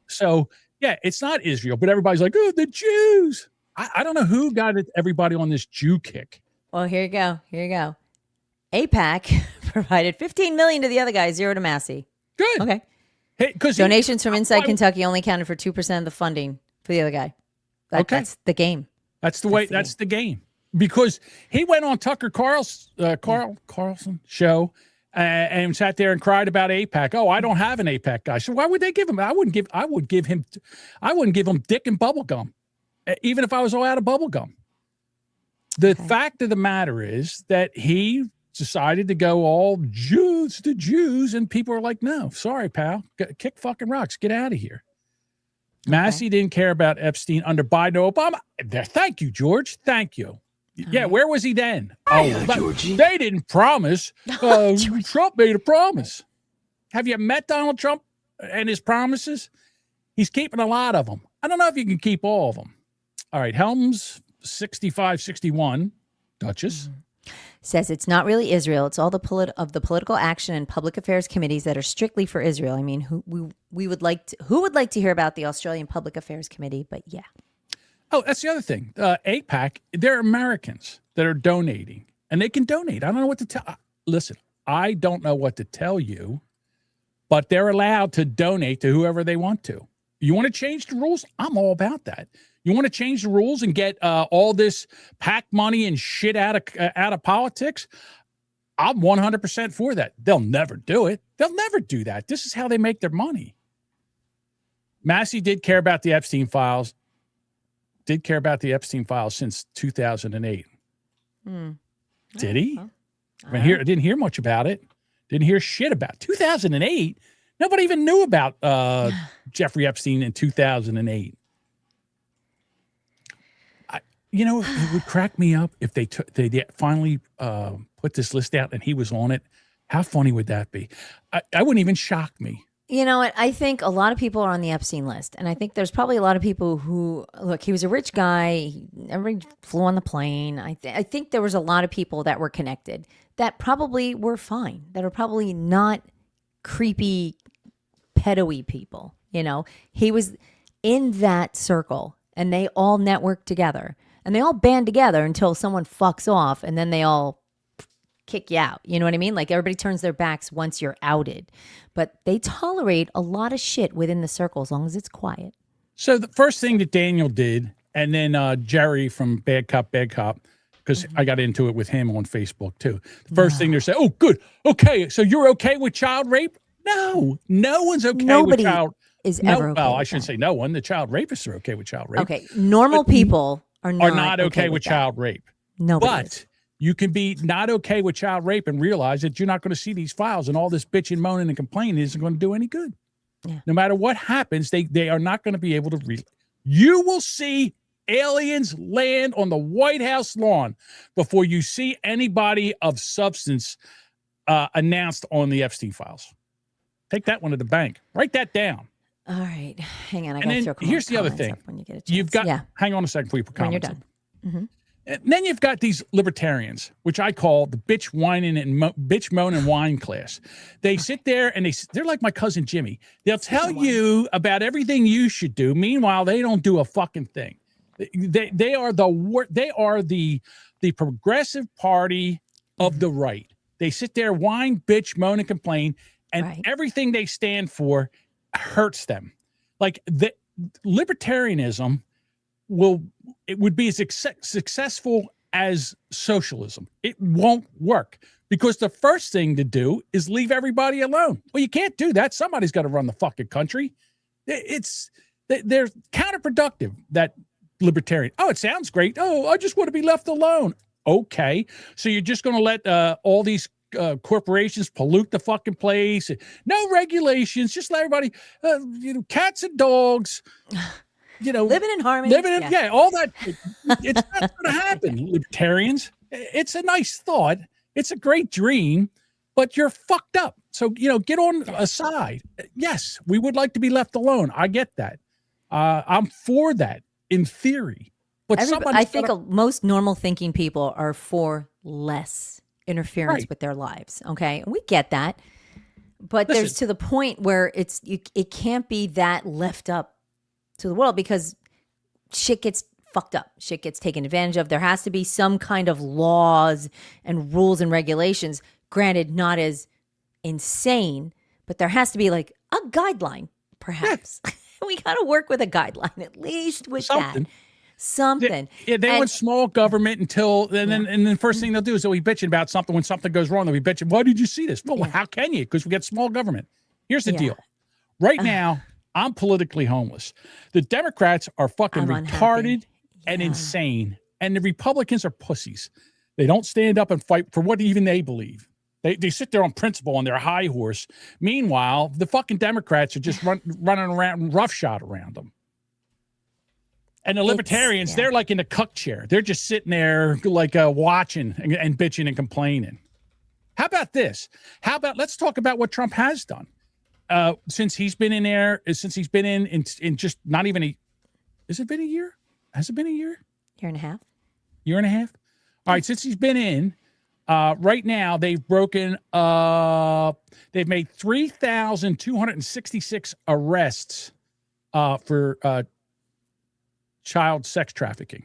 So yeah, it's not Israel, but everybody's like, oh, the Jews. I don't know who got everybody on this Jew kick. Well, here you go. Here you go. AIPAC provided $15 million to the other guy, 0 to Massey. Good. Okay. Hey, donations from inside Kentucky only counted for 2% of the funding for the other guy. That's the game. That's the way. That's the game. Because he went on Tucker Carlson show and sat there and cried about AIPAC. Oh, I don't have an AIPAC guy. So why would they give him? I wouldn't give him dick and bubble gum, even if I was all out of bubble gum. The fact of the matter is that he decided to go all Jews to Jews, and people are like, no, sorry, pal. Kick fucking rocks. Get out of here. Massey didn't care about Epstein under Biden or Obama. Thank you, George. Thank you. Yeah, where was he then? They didn't promise. Trump made a promise. Have you met Donald Trump and his promises? He's keeping a lot of them. I don't know if you can keep all of them. All right, Helms 6561, Duchess. Says it's not really Israel. It's all the political action and public affairs committees that are strictly for Israel. I mean, who would like to hear about the Australian Public Affairs Committee? But yeah. Oh, that's the other thing. AIPAC, they're Americans that are donating, and they can donate. I don't know what to tell. Listen, I don't know what to tell you, but they're allowed to donate to whoever they want to. You want to change the rules? I'm all about that. You want to change the rules and get all this PAC money and shit out of politics? I'm 100% for that. They'll never do it. They'll never do that. This is how they make their money. Massey did care about the Epstein files. Did care about the Epstein files since 2008. Did he? I didn't hear much about it. Didn't hear shit about it. 2008? Nobody even knew about Jeffrey Epstein in 2008. It would crack me up if they finally put this list out and he was on it. How funny would that be? I wouldn't even shock me. You know what? I think a lot of people are on the Epstein list. And I think there's probably a lot of people who, look, he was a rich guy. Everybody flew on the plane. I think there was a lot of people that were connected that probably were fine, that are probably not creepy, pedo-y people. He was in that circle and they all networked together. And they all band together until someone fucks off and then they all kick you out. You know what I mean? Like everybody turns their backs once you're outed. But they tolerate a lot of shit within the circle as long as it's quiet. So the first thing that Daniel did, and then Jerry from Bad Cop, because I got into it with him on Facebook too. The first thing they're saying, oh, good. Okay, so you're okay with child rape? No one's okay with child is ever okay. Well, I shouldn't say no one. The child rapists are okay with child rape. Okay, normal people are not okay with child rape. Nobody is. You can be not okay with child rape and realize that you're not going to see these files and all this bitching, moaning, and complaining isn't going to do any good. Yeah. No matter what happens, they are not going to be able to read. You will see aliens land on the White House lawn before you see anybody of substance announced on the Epstein files. Take that one to the bank. Write that down. All right. Hang on. I got to throw here's the other thing. When you get a chance. You've got, hang on a second before you put comments. When you're done. And then you've got these libertarians, which I call the bitch whining and bitch moan and whine class. They sit there and they're like my cousin Jimmy. They'll tell you about everything you should do. Meanwhile, they don't do a fucking thing. They are the progressive party of the right. They sit there, whine, bitch, moan, and complain, and everything they stand for hurts them. Like the libertarianism would be as successful as socialism. It won't work because the first thing to do is leave everybody alone. Well, you can't do that. Somebody's got to run the fucking country. They're counterproductive, that libertarian. Oh, it sounds great. Oh, I just want to be left alone. Okay. So you're just going to let all these corporations pollute the fucking place. No regulations. Just let everybody, cats and dogs, living in harmony. All that. It's not going to happen, libertarians. It's a nice thought. It's a great dream, but you're fucked up. So, get on a side. Yes, we would like to be left alone. I get that. I'm for that in theory. But I think most normal thinking people are for less interference with their lives. Okay, we get that, but Listen. there's to the point where it can't be that left up to the world because shit gets fucked up. Shit gets taken advantage of. There has to be some kind of laws and rules and regulations. Granted, not as insane, but there has to be like a guideline, perhaps. We got to work with a guideline, at least with Something. that. Something. They want small government until, and then first thing they'll do is they'll be bitching about something when something goes wrong. They'll be bitching, why did you see this? Well, how can you? Because we get small government. Here's the deal. Right now, I'm politically homeless. The Democrats are fucking retarded and insane. And the Republicans are pussies. They don't stand up and fight for what even they believe. They sit there on principle on their high horse. Meanwhile, the fucking Democrats are just running around roughshod around them. And the Libertarians, they're like in the cuck chair. They're just sitting there like watching and bitching and complaining. How about this? Let's talk about what Trump has done. Since he's been in there, since he's been in just not even has it been a year? Has it been a year? Year and a half. Year and a half? All right, since he's been in, right now they've made 3,266 arrests for child sex trafficking.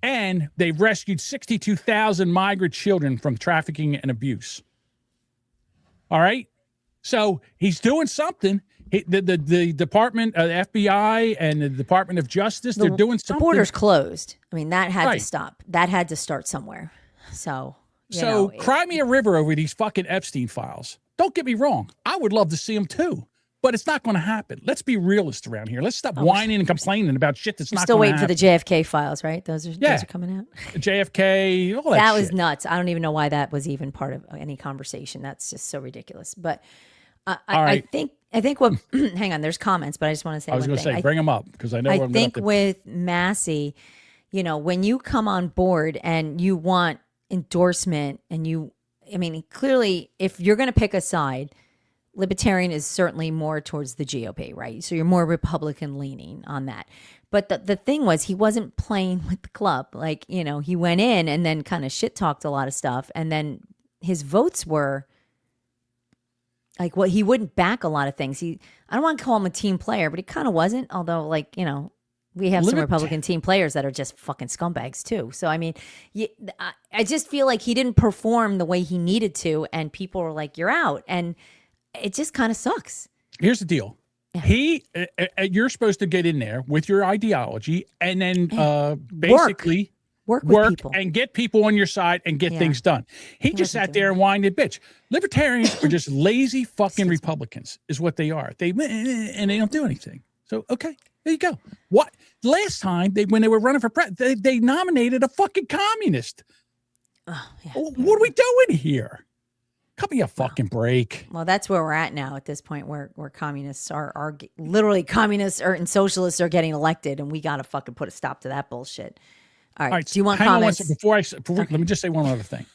And they've rescued 62,000 migrant children from trafficking and abuse. All right? So he's doing something. The Department of FBI and the Department of Justice, they're doing something. The border's closed. I mean, that had to stop. That had to start somewhere. So, cry me a river over these fucking Epstein files. Don't get me wrong. I would love to see them too. But it's not going to happen. Let's be realists around here. Let's stop whining and complaining about shit that's not going to happen. Still waiting for the JFK files, right? Those are coming out. JFK, all that That shit. was nuts. I don't even know why that was even part of any conversation. That's just so ridiculous. But I think what, hang on, there's comments, but I just want to say I was going to say, bring them up because I know I think with Massey, when you come on board and you want endorsement and clearly if you're going to pick a side, Libertarian is certainly more towards the GOP, right? So you're more Republican leaning on that. But the thing was, he wasn't playing with the club. Like, he went in and then kind of shit talked a lot of stuff. And then his votes were like, he wouldn't back a lot of things. I don't want to call him a team player, but he kind of wasn't. Although, we have some Republican team players that are just fucking scumbags too. So, I mean, I just feel like he didn't perform the way he needed to. And people were like, you're out. And it just kind of sucks. Here's the deal. You're supposed to get in there with your ideology and then basically work with people and get people on your side and get things done. He just sat there and whined and bitch. Libertarians are just lazy fucking Republicans is what they are. They don't do anything. So, okay, there you go. What last time when they were running for president, they nominated a fucking communist. What are we doing here? Cut me a fucking break. Well, that's where we're at now at this point where communists are literally communists and socialists are getting elected, and we got to fucking put a stop to that bullshit. All right. Do you want comments? Let me just say one other thing.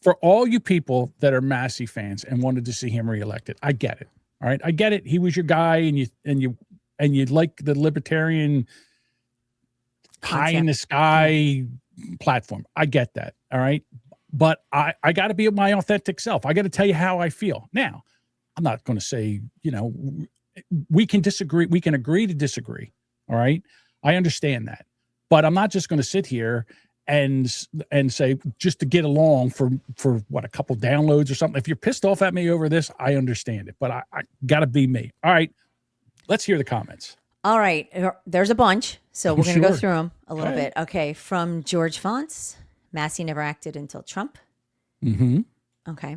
For all you people that are Massey fans and wanted to see him reelected, I get it. All right. I get it. He was your guy and you like the libertarian pie in the sky platform. I get that. All right. But I got to be my authentic self. I got to tell you how I feel. Now, I'm not going to say, we can disagree. We can agree to disagree. All right. I understand that. But I'm not just going to sit here and say just to get along for what, a couple downloads or something. If you're pissed off at me over this, I understand it. But I got to be me. All right. Let's hear the comments. All right. There's a bunch. So we're going to go through them a little bit. Okay. From George Fonts. Massey never acted until Trump. Mm-hmm. Okay.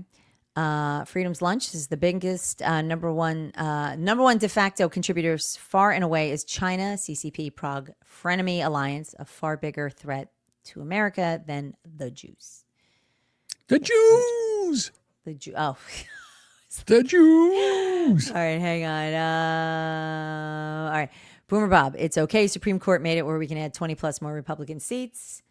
Freedom's Lunch is the biggest number one de facto contributors far and away is China, CCP, Prague, frenemy alliance, a far bigger threat to America than the Jews. The Jews. The Jews. All right, hang on. All right. Boomer Bob, it's okay. Supreme Court made it where we can add 20 plus more Republican seats.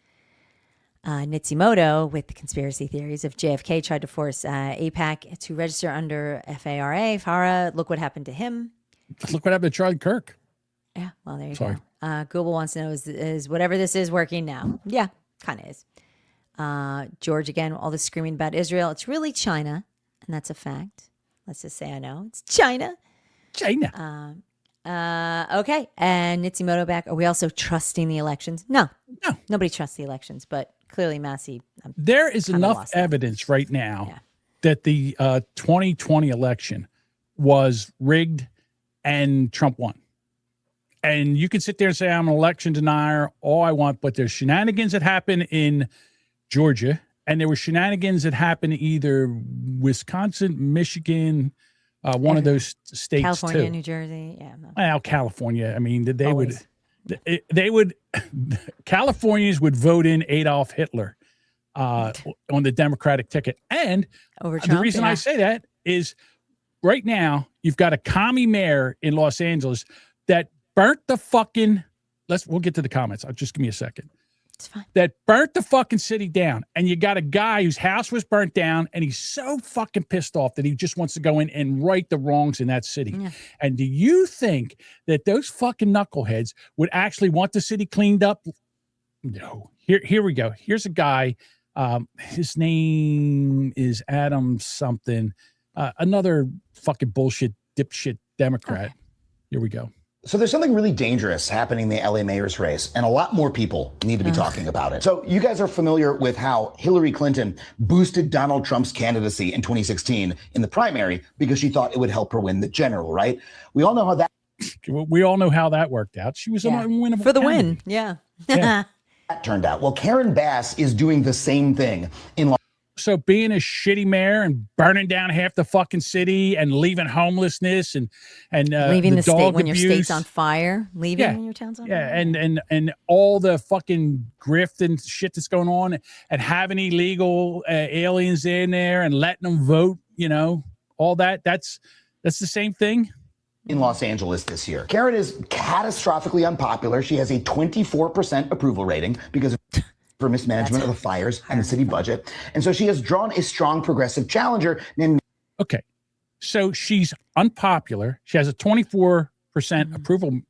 Nitsimoto with the conspiracy theories of JFK tried to force AIPAC to register under FARA. FARA, look what happened to him. Look what happened to Charlie Kirk. Yeah, well, there you go. Google wants to know, is whatever this is working now? Yeah, kind of is. George, again, all this screaming about Israel. It's really China, and that's a fact. Let's just say I know. It's China. China. Okay. And Nitsimoto back. Are we also trusting the elections? No. Nobody trusts the elections, but clearly Massey. There is enough evidence right now that the 2020 election was rigged and Trump won. And you can sit there and say, I'm an election denier, all I want, but there's shenanigans that happen in Georgia, and there were shenanigans that happened either Wisconsin, Michigan, one of those states, California, too. New Jersey. Yeah. No. Well, California. I mean, they would, Californians would vote in Adolf Hitler on the Democratic ticket. And over Trump, the reason I say that is right now you've got a commie mayor in Los Angeles that burnt the fucking, we'll get to the comments. Just give me a second. It's fine. That burnt the fucking city down. And you got a guy whose house was burnt down and he's so fucking pissed off that he just wants to go in and right the wrongs in that city. Yeah. And do you think that those fucking knuckleheads would actually want the city cleaned up? No. Here we go. Here's a guy. His name is Adam something. Another fucking bullshit dipshit Democrat. Okay. Here we go. So there's something really dangerous happening in the LA mayor's race, and a lot more people need to be talking about it. So you guys are familiar with how Hillary Clinton boosted Donald Trump's candidacy in 2016 in the primary because she thought it would help her win the general, right? We all know how that worked out. She was unwinnable for the candidate. win. Yeah. That turned out. Well, Karen Bass is doing the same thing in So being a shitty mayor and burning down half the fucking city and leaving homelessness and leaving the state when abuse. your state's on fire, leaving when your town's on fire. And all the fucking grift and shit that's going on and having illegal aliens in there and letting them vote, all that's the same thing. In Los Angeles this year. Karen is catastrophically unpopular. She has a 24% approval rating because of for mismanagement of the fires and the city budget. And so she has drawn a strong progressive challenger named... Okay. So she's unpopular. She has a 24% approval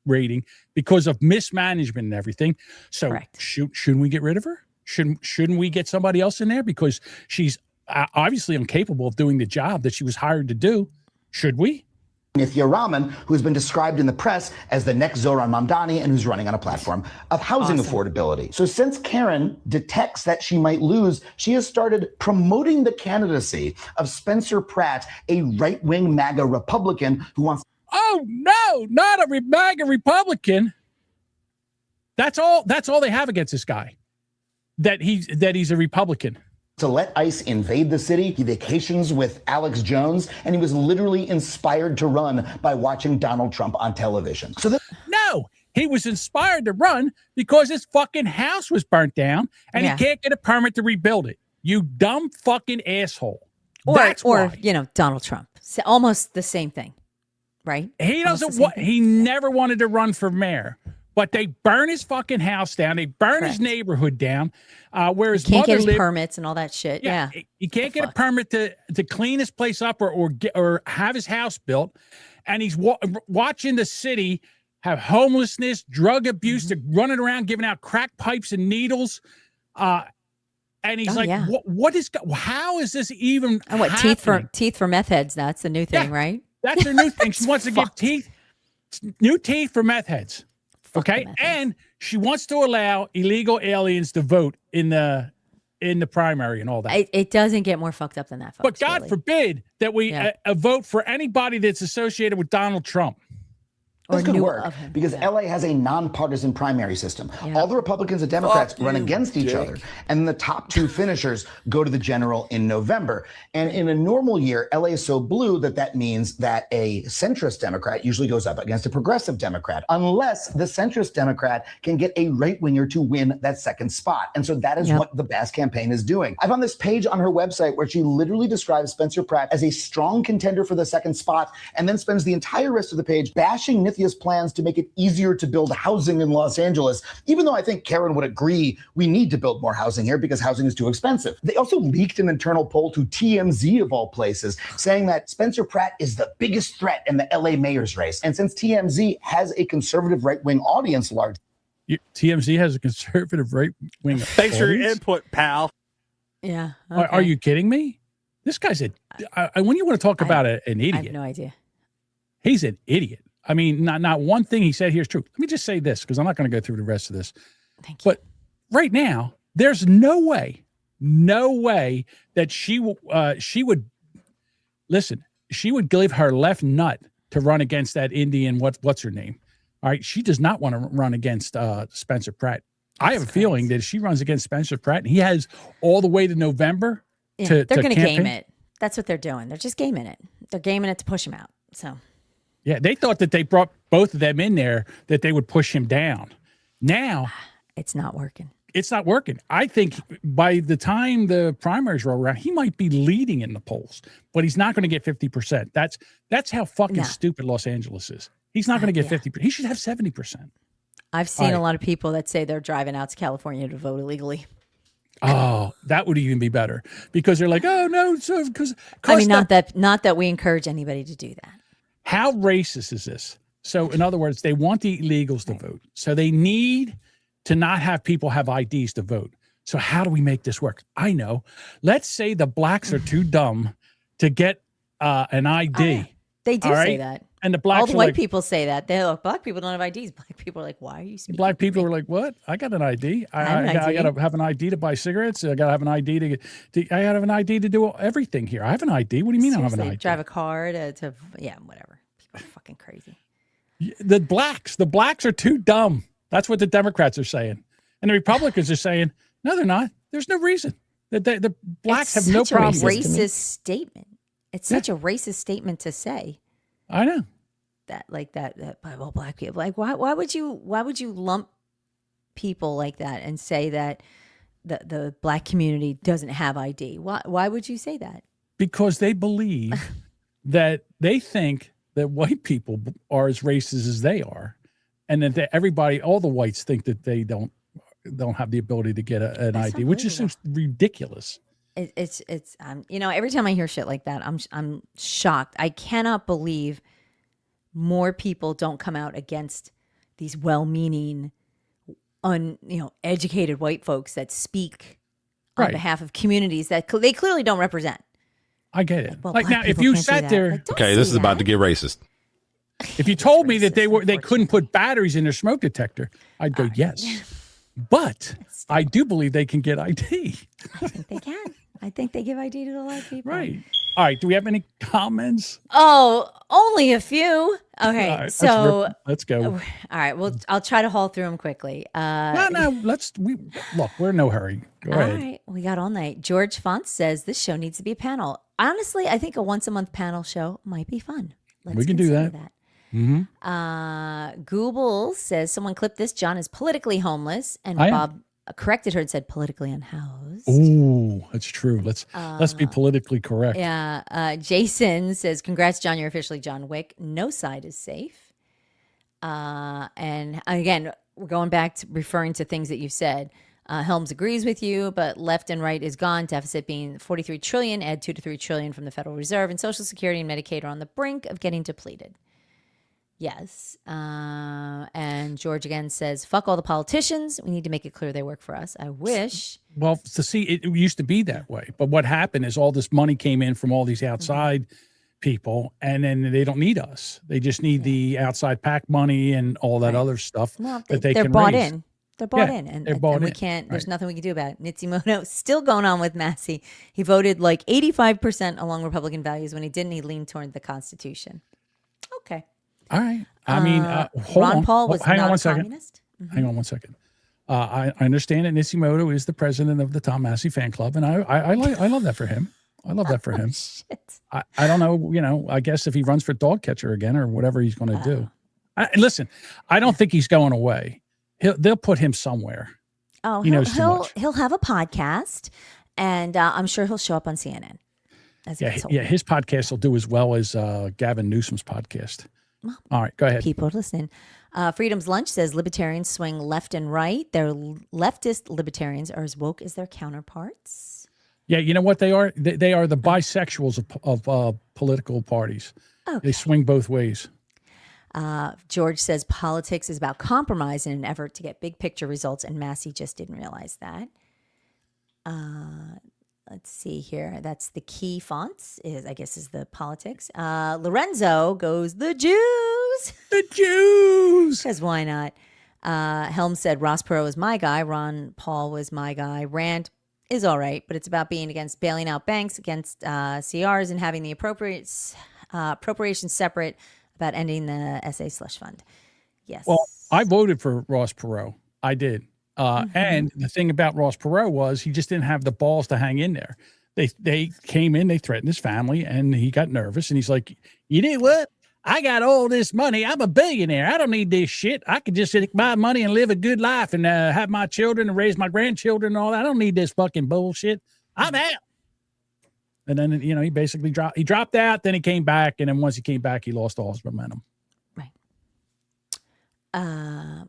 rating because of mismanagement and everything. So shouldn't we get rid of her? Shouldn't we get somebody else in there? Because she's obviously incapable of doing the job that she was hired to do. Should we? Nithya Raman, who has been described in the press as the next Zohran Mamdani and who's running on a platform of housing affordability. So since Karen detects that she might lose, she has started promoting the candidacy of Spencer Pratt, a right-wing MAGA Republican who wants... Oh, no, not a MAGA Republican. That's all they have against this guy, that he's a Republican. To let ICE invade the city. He vacations with Alex Jones, and he was literally inspired to run by watching Donald Trump on television. No, he was inspired to run because his fucking house was burnt down, and he can't get a permit to rebuild it. You dumb fucking asshole. Or Donald Trump. Almost the same thing, right? He doesn't want. He never wanted to run for mayor. But they burn his fucking house down. They burn his neighborhood down. Where his can't mother get his permits and all that shit. Yeah, he can't get a permit to clean his place up or have his house built. And he's watching the city have homelessness, drug abuse, they're running around giving out crack pipes and needles. And he's how is this even? And what happening? teeth for meth heads? That's the new thing, right? That's her new thing. She wants to give new teeth for meth heads. Okay, and she wants to allow illegal aliens to vote in the primary and all that. It doesn't get more fucked up than that, folks. But God forbid that we vote for anybody that's associated with Donald Trump. This could work because LA has a nonpartisan primary system. Yeah. All the Republicans and Democrats run against each other, and the top two finishers go to the general in November. And in a normal year, LA is so blue that means that a centrist Democrat usually goes up against a progressive Democrat, unless the centrist Democrat can get a right-winger to win that second spot. And so that is what the Bass campaign is doing. I found this page on her website where she literally describes Spencer Pratt as a strong contender for the second spot, and then spends the entire rest of the page bashing Nithya's plans to make it easier to build housing in Los Angeles, even though I think Karen would agree we need to build more housing here because housing is too expensive. They also leaked an internal poll to TMZ of all places, saying that Spencer Pratt is the biggest threat in the LA mayor's race. And since TMZ has a conservative right-wing audience large, TMZ has a conservative right wing. Thanks for your input, pal. Yeah. Are you kidding me? This guy's when you want to talk about an idiot. I have no idea. He's an idiot. I mean, not one thing he said here is true. Let me just say this, because I'm not going to go through the rest of this. Thank you. But right now, there's no way that she would listen. She would give her left nut to run against that Indian. What's her name? All right, she does not want to run against Spencer Pratt. I have a feeling that if she runs against Spencer Pratt, and he has all the way to November. They're going to game it. That's what they're doing. They're just gaming it. They're gaming it to push him out. So. Yeah, they thought that they brought both of them in there that they would push him down. Now it's not working. It's not working. I think by the time the primaries roll around, he might be leading in the polls, but he's not going to get 50%. That's how fucking stupid Los Angeles is. He's not going to get 50%. He should have 70%. I've seen a lot of people that say they're driving out to California to vote illegally. Oh, that would even be better, because they're like, oh no, so because I mean, not that we encourage anybody to do that. How racist is this? So, in other words, they want the illegals to vote. So they need to not have people have IDs to vote. So how do we make this work? I know. Let's say the blacks are too dumb to get an ID. Oh, yeah. They do say that. And the blacks all the white people say that. They're like, black people don't have IDs. Black people are like, why are you speaking? Black people are like, what? I got an ID. I got to have an ID to buy cigarettes. I got to have an ID to I got to have an ID to do everything here. I have an ID. What do you mean I have an ID? Drive a car to whatever. People are fucking crazy. The blacks are too dumb. That's what the Democrats are saying. And the Republicans are saying, no, they're not. There's no reason. The blacks have no problem. It's such a racist statement. It's such a racist statement to say. I know. That well, black people, like why would you lump people like that and say that the black community doesn't have ID? Why would you say that? Because they believe that they think that white people are as racist as they are, and that all the whites think that they don't have the ability to get an ID, which is just ridiculous. It's every time I hear shit like that, I'm shocked. I cannot believe more people don't come out against these well-meaning, educated white folks that speak on behalf of communities that they clearly don't represent. I get it. Like now, if you sat there, okay, this is about to get racist. If you told me that they couldn't put batteries in their smoke detector, I'd go yes. But I do believe they can get ID. I think they can. I think they give ID to a lot of people. Right. All right. Do we have any comments? Oh, only a few. Okay. Right, so let's go. All right. Well, I'll try to haul through them quickly. No. We're in no hurry. Go ahead. All right. We got all night. George Font says this show needs to be a panel. Honestly, I think a once-a-month panel show might be fun. We can do that. Mm-hmm. Google says someone clipped this. John is politically homeless, and Bob corrected her and said politically unhoused. Ooh, that's true. Let's be politically correct. Yeah. Jason says, congrats, John. You're officially John Wick. No side is safe. And again, we're going back to referring to things that you've said. Helms agrees with you, but left and right is gone. Deficit being 43 trillion, add 2 to 3 trillion from the Federal Reserve, and Social Security and Medicaid are on the brink of getting depleted. Yes. And George again says, fuck all the politicians. We need to make it clear they work for us. I wish. Well, it used to be that way. But what happened is all this money came in from all these outside people, and then they don't need us. They just need the outside PAC money and all that other stuff that they can bought raise. in. They're bought in, and we can't. There's nothing we can do about it. Nitsimoto still going on with Massey. He voted like 85% along Republican values. When he didn't, he leaned toward the Constitution. Okay. All right. I mean, Ron Paul was not a communist. Hang on one second. I understand that Nitsimoto is the president of the Tom Massey fan club, and I love that for him. I love that for him. Shit. I don't know. I guess if he runs for dog catcher again or whatever he's going to do. Listen, I don't think he's going away. They'll put him somewhere. Oh, he'll have a podcast, and I'm sure he'll show up on CNN. His podcast will do as well as Gavin Newsom's podcast. Well, all right, go ahead. People are listening. Freedom's Lunch says libertarians swing left and right. Their leftist libertarians are as woke as their counterparts. Yeah, you know what they are? They are the bisexuals of political parties. Okay. They swing both ways. George says politics is about compromise in an effort to get big picture results, and Massey just didn't realize that. Let's see here. That's the key fonts is the politics. Lorenzo goes, the Jews. The Jews. Because why not? Helm said Ross Perot is my guy. Ron Paul was my guy. Rand is all right, but it's about being against bailing out banks, against CRs, and having the appropriations separate, about ending the SA/fund. Yes. Well, I voted for Ross Perot. I did. And the thing about Ross Perot was he just didn't have the balls to hang in there. They came in, they threatened his family, and he got nervous. And he's like, you know what? I got all this money. I'm a billionaire. I don't need this shit. I could just take my money and live a good life and have my children and raise my grandchildren and all that. I don't need this fucking bullshit. I'm out. And then, he basically dropped out. Then he came back. And then once he came back, he lost all his momentum. Right.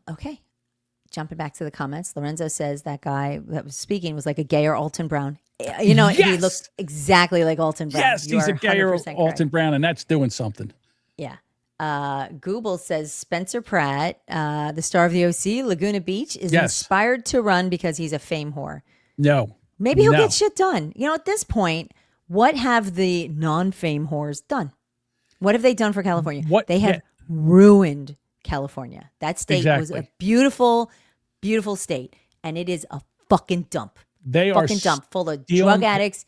Okay. Jumping back to the comments, Lorenzo says that guy that was speaking was like a gayer Alton Brown. He looked exactly like Alton Brown. Yes, he's a gayer Alton Brown, and that's doing something. Yeah. Google says Spencer Pratt, the star of the OC, Laguna Beach, is inspired to run because he's a fame whore. No. Maybe he'll get shit done. At this point, what have the non-fame whores done? What have they done for California? They have ruined California. That state was a beautiful, beautiful state, and it is a fucking dump. They are fucking dump full of drug addicts,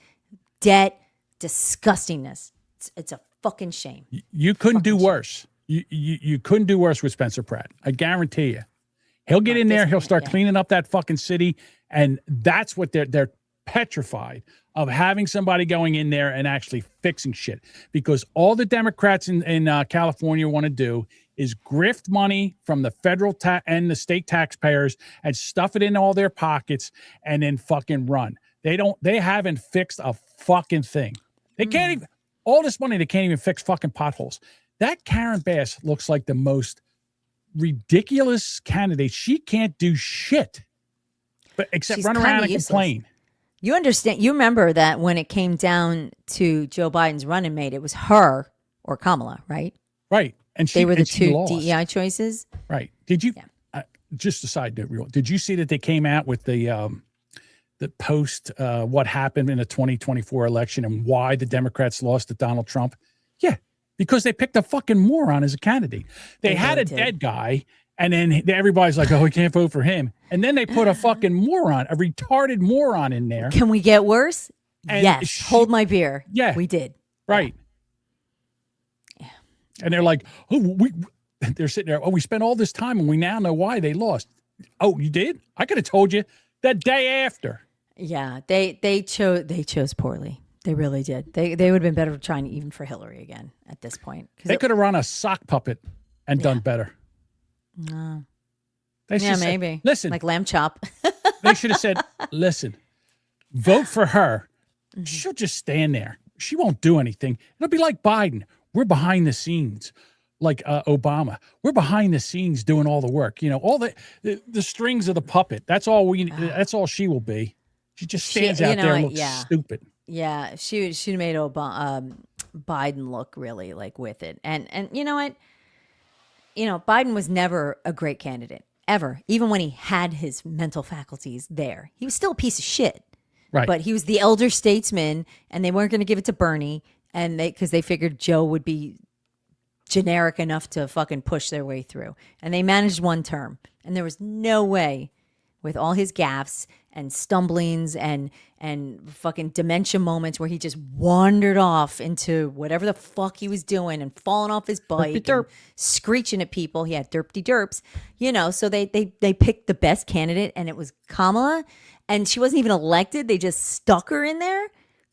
debt, disgustingness. It's a fucking shame. You couldn't do worse. You couldn't do worse with Spencer Pratt. I guarantee you. He'll get in there. He'll start cleaning up that fucking city, and that's what they're petrified of, having somebody going in there and actually fixing shit. Because all the Democrats in California want to do is grift money from the federal and the state taxpayers and stuff it in all their pockets and then fucking run. They haven't fixed a fucking thing. They can't even, all this money, they can't even fix fucking potholes. That Karen Bass looks like the most ridiculous candidate. She can't do shit, but except run around and complain. You understand, you remember that when it came down to Joe Biden's running mate, it was her or Kamala, right? Right. And they were the two DEI choices. Right. Did you, just a side note, did you see that they came out with the post, what happened in the 2024 election and why the Democrats lost to Donald Trump? Yeah, because they picked a fucking moron as a candidate. They had a dead guy, and then everybody's like, oh, we can't vote for him. And then they put a fucking moron, a retarded moron in there. Can we get worse? And yes. Hold my beer. Yeah. We did. Right. Yeah. And they're like, oh, they're sitting there. Oh, we spent all this time and we now know why they lost. Oh, you did? I could have told you that day after. Yeah, they chose poorly. They really did. They would have been better trying even for Hillary again at this point. They could have run a sock puppet and done better. No. Maybe. Said, listen, like lamb chop. They should have said, listen, vote for her. She'll just stand there. She won't do anything. It'll be like Biden. We're behind the scenes. Like Obama, we're behind the scenes doing all the work. All the strings of the puppet. That's all that's all she will be. She just stands out there and looks stupid. Yeah, she made Biden look really like with it. And you know what? Biden was never a great candidate ever. Even when he had his mental faculties there, he was still a piece of shit. Right. But he was the elder statesman, and they weren't going to give it to Bernie, and because they figured Joe would be generic enough to fucking push their way through. And they managed one term. And there was no way, with all his gaffes and stumblings and fucking dementia moments where he just wandered off into whatever the fuck he was doing and falling off his bike and screeching at people. He had derpty derps, so they picked the best candidate, and it was Kamala, and she wasn't even elected. They just stuck her in there.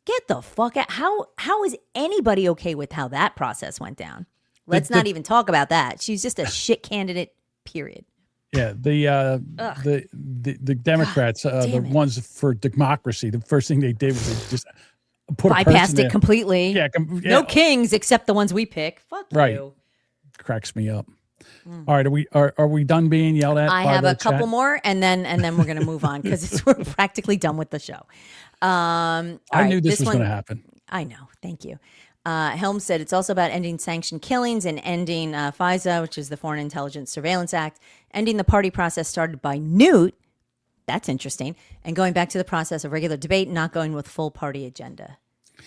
Get the fuck out. How is anybody okay with how that process went down? Let's not even talk about that. She's just a shit candidate, period. Yeah, the Democrats, the ones for democracy, the first thing they did was they just put bypassed it completely. Yeah, no kings except the ones we pick. Fuck you. Cracks me up. All right, are we done being yelled at? I have a couple more, and then we're gonna move on because we're practically done with the show. I knew this was going to happen. I know. Thank you. Helms said it's also about ending sanctioned killings and ending FISA, which is the Foreign Intelligence Surveillance Act, ending the party process started by Newt. That's interesting. And going back to the process of regular debate, not going with full party agenda.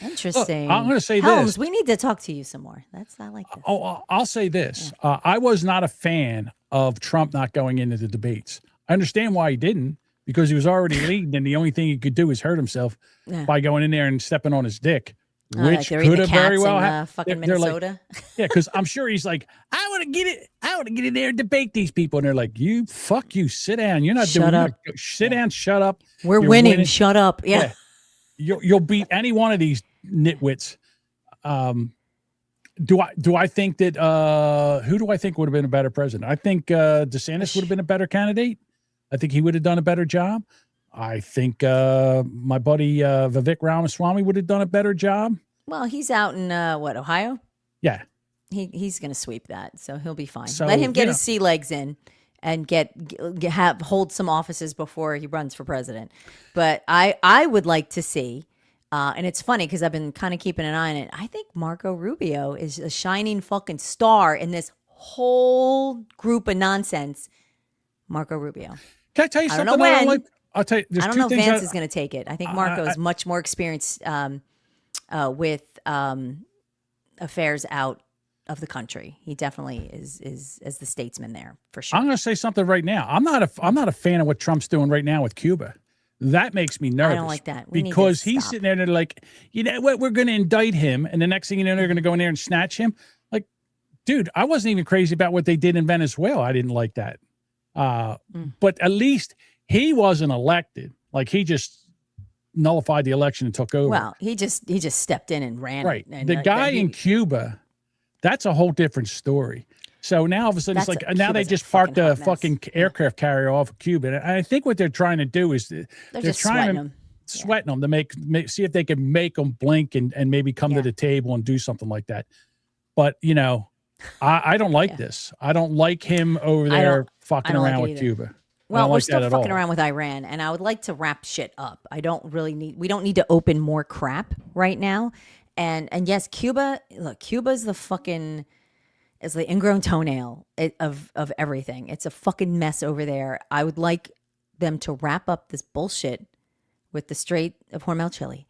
Interesting. Look, I'm going to say Helms, this. we need to talk to you some more. I like this. Oh, I'll say this. I was not a fan of Trump not going into the debates. I understand why he didn't, because he was already leading, and the only thing he could do is hurt himself by going in there and stepping on his dick, which like could have very well happened. Fucking Minnesota. Yeah, because I'm sure he's like, I want to get it. I want to get in there and debate these people, and they're like, you, sit down. You're not Shut up. Sit down. Shut up. We're winning. Shut up. Yeah. You'll beat any one of these nitwits. Do I think that who do I think would have been a better president? I think DeSantis would have been a better candidate. I think he would have done a better job. I think my buddy Vivek Ramaswamy would have done a better job. Well, he's out in Ohio? Yeah. He's going to sweep that, so he'll be fine. So, let him get his sea legs in and hold some offices before he runs for president. But I would like to see, and it's funny because I've been kind of keeping an eye on it. I think Marco Rubio is a shining fucking star in this whole group of nonsense. Marco Rubio. Can I tell you something? I don't know when. I'll tell you. I don't know if Vance is going to take it. I think Marco is much more experienced with affairs out of the country. He definitely is as the statesman there for sure. I'm going to say something right now. I'm not a fan of what Trump's doing right now with Cuba. That makes me nervous. I don't like that. Because he's sitting there and they're like, you know what, we're going to indict him. And the next thing you know, they're going to go in there and snatch him. Like, dude, I wasn't even crazy about what they did in Venezuela. I didn't like that. But at least he wasn't elected. Like, he just nullified the election and took over. Well, he just stepped in and ran. Right. And, the guy in Cuba, that's a whole different story. So now all of a sudden it's like now they just parked a fucking aircraft carrier off of Cuba. And I think what they're trying to do is they're trying to sweating them to see if they can make them blink and maybe come to the table and do something like that. But you know, I don't like this. I don't like him over there fucking around with Cuba. Well, we're still fucking around with Iran, and I would like to wrap shit up. We don't need to open more crap right now. And yes, Cuba, look, Cuba's is the ingrown toenail of everything. It's a fucking mess over there. I would like them to wrap up this bullshit with the Strait of Hormuz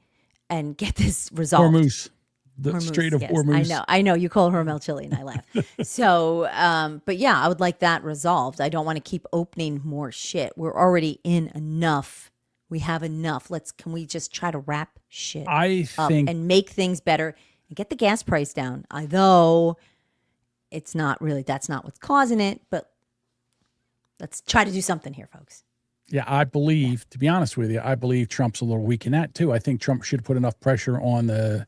and get this resolved. The Strait of Hormuz. I know. You call it Hormuz and I laugh. So, but yeah, I would like that resolved. I don't want to keep opening more shit. We're already in enough. We have enough. Can we just try to wrap shit up and make things better and get the gas price down? Although it's not really, that's not what's causing it, but let's try to do something here, folks. Yeah, I believe, to be honest with you, I believe Trump's a little weak in that too. I think Trump should put enough pressure on the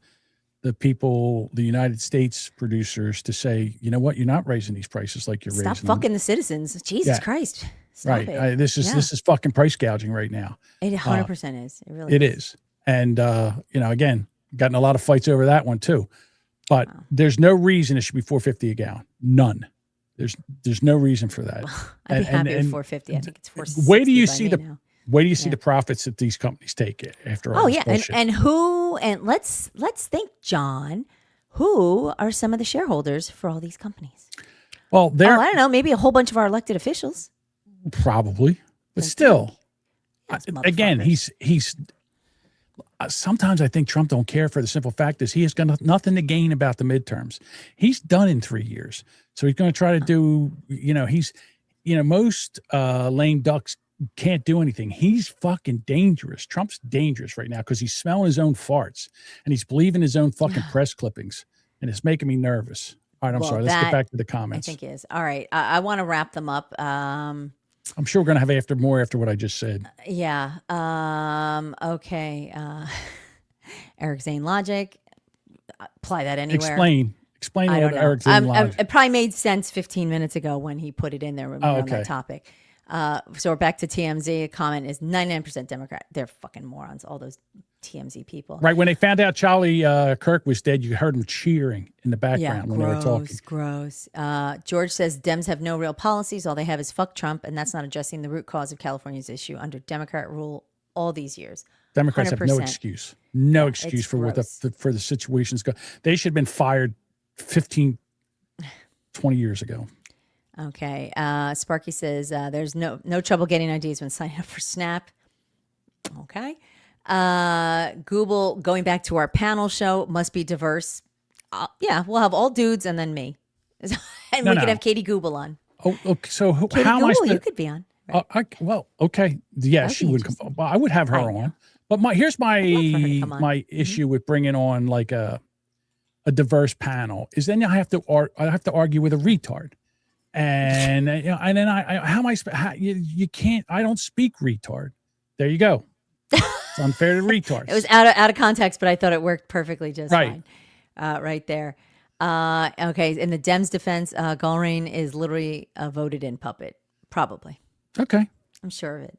people, the United States producers, to say, you know what, you're not raising these prices like you're raising them. Stop fucking the citizens. Jesus Christ. Stop it. This is fucking price gouging right now. It 100% is. It really is. It is. And, you know, again, gotten a lot of fights over that one too. But there's no reason it should be $4.50 a gallon. None. There's no reason for that. I'd be happy with $4.50. I think it's $4.60. Where do you see the profits that these companies take after all this bullshit? And let's think, John, who are some of the shareholders for all these companies? Well, I don't know, maybe a whole bunch of our elected officials. Probably. But still, again, he's sometimes I think Trump don't care, for the simple fact is he has got nothing to gain about the midterms. He's done in 3 years. So he's going to try to do, most lame ducks can't do anything. He's fucking dangerous. Trump's dangerous right now because he's smelling his own farts and he's believing his own fucking press clippings, and it's making me nervous. All right, I'm sorry. Let's get back to the comments. I think it is. All right. I want to wrap them up. I'm sure we're going to have more after what I just said. Yeah. Okay. Eric Zane logic. Apply that anywhere. Explain what Eric Zane logic. It probably made sense 15 minutes ago when he put it in there on that topic. So we're back to TMZ. A comment is 99% Democrat. They're fucking morons, all those TMZ people. Right. When they found out Charlie Kirk was dead, you heard them cheering in the background when they were talking. Gross. George says Dems have no real policies. All they have is fuck Trump, and that's not addressing the root cause of California's issue under Democrat rule all these years. Democrats have no 100%. excuse. No Yeah, excuse it's for what gross. for the situations go. They should have been fired 15, 20 years ago. Okay. Sparky says there's no trouble getting ideas when signing up for Snap. Okay. Google, going back to our panel show, must be diverse. Yeah, we'll have all dudes and then me. And we could have Katie Google on. Oh, okay. So Katie how am I Google, supposed? you could be on. Right? Well, okay. Yeah, That'd she be would come. Well, I would have her on. But here's my Mm-hmm. issue with bringing on like a diverse panel is then I have to argue with a retard, and and then you can't. I don't speak retard. There you go. It's unfair to retards. It was out of context, but I thought it worked perfectly just right. fine. Right there. Okay. In the Dems' defense, Galrain is literally a voted-in puppet. Probably. Okay. I'm sure of it.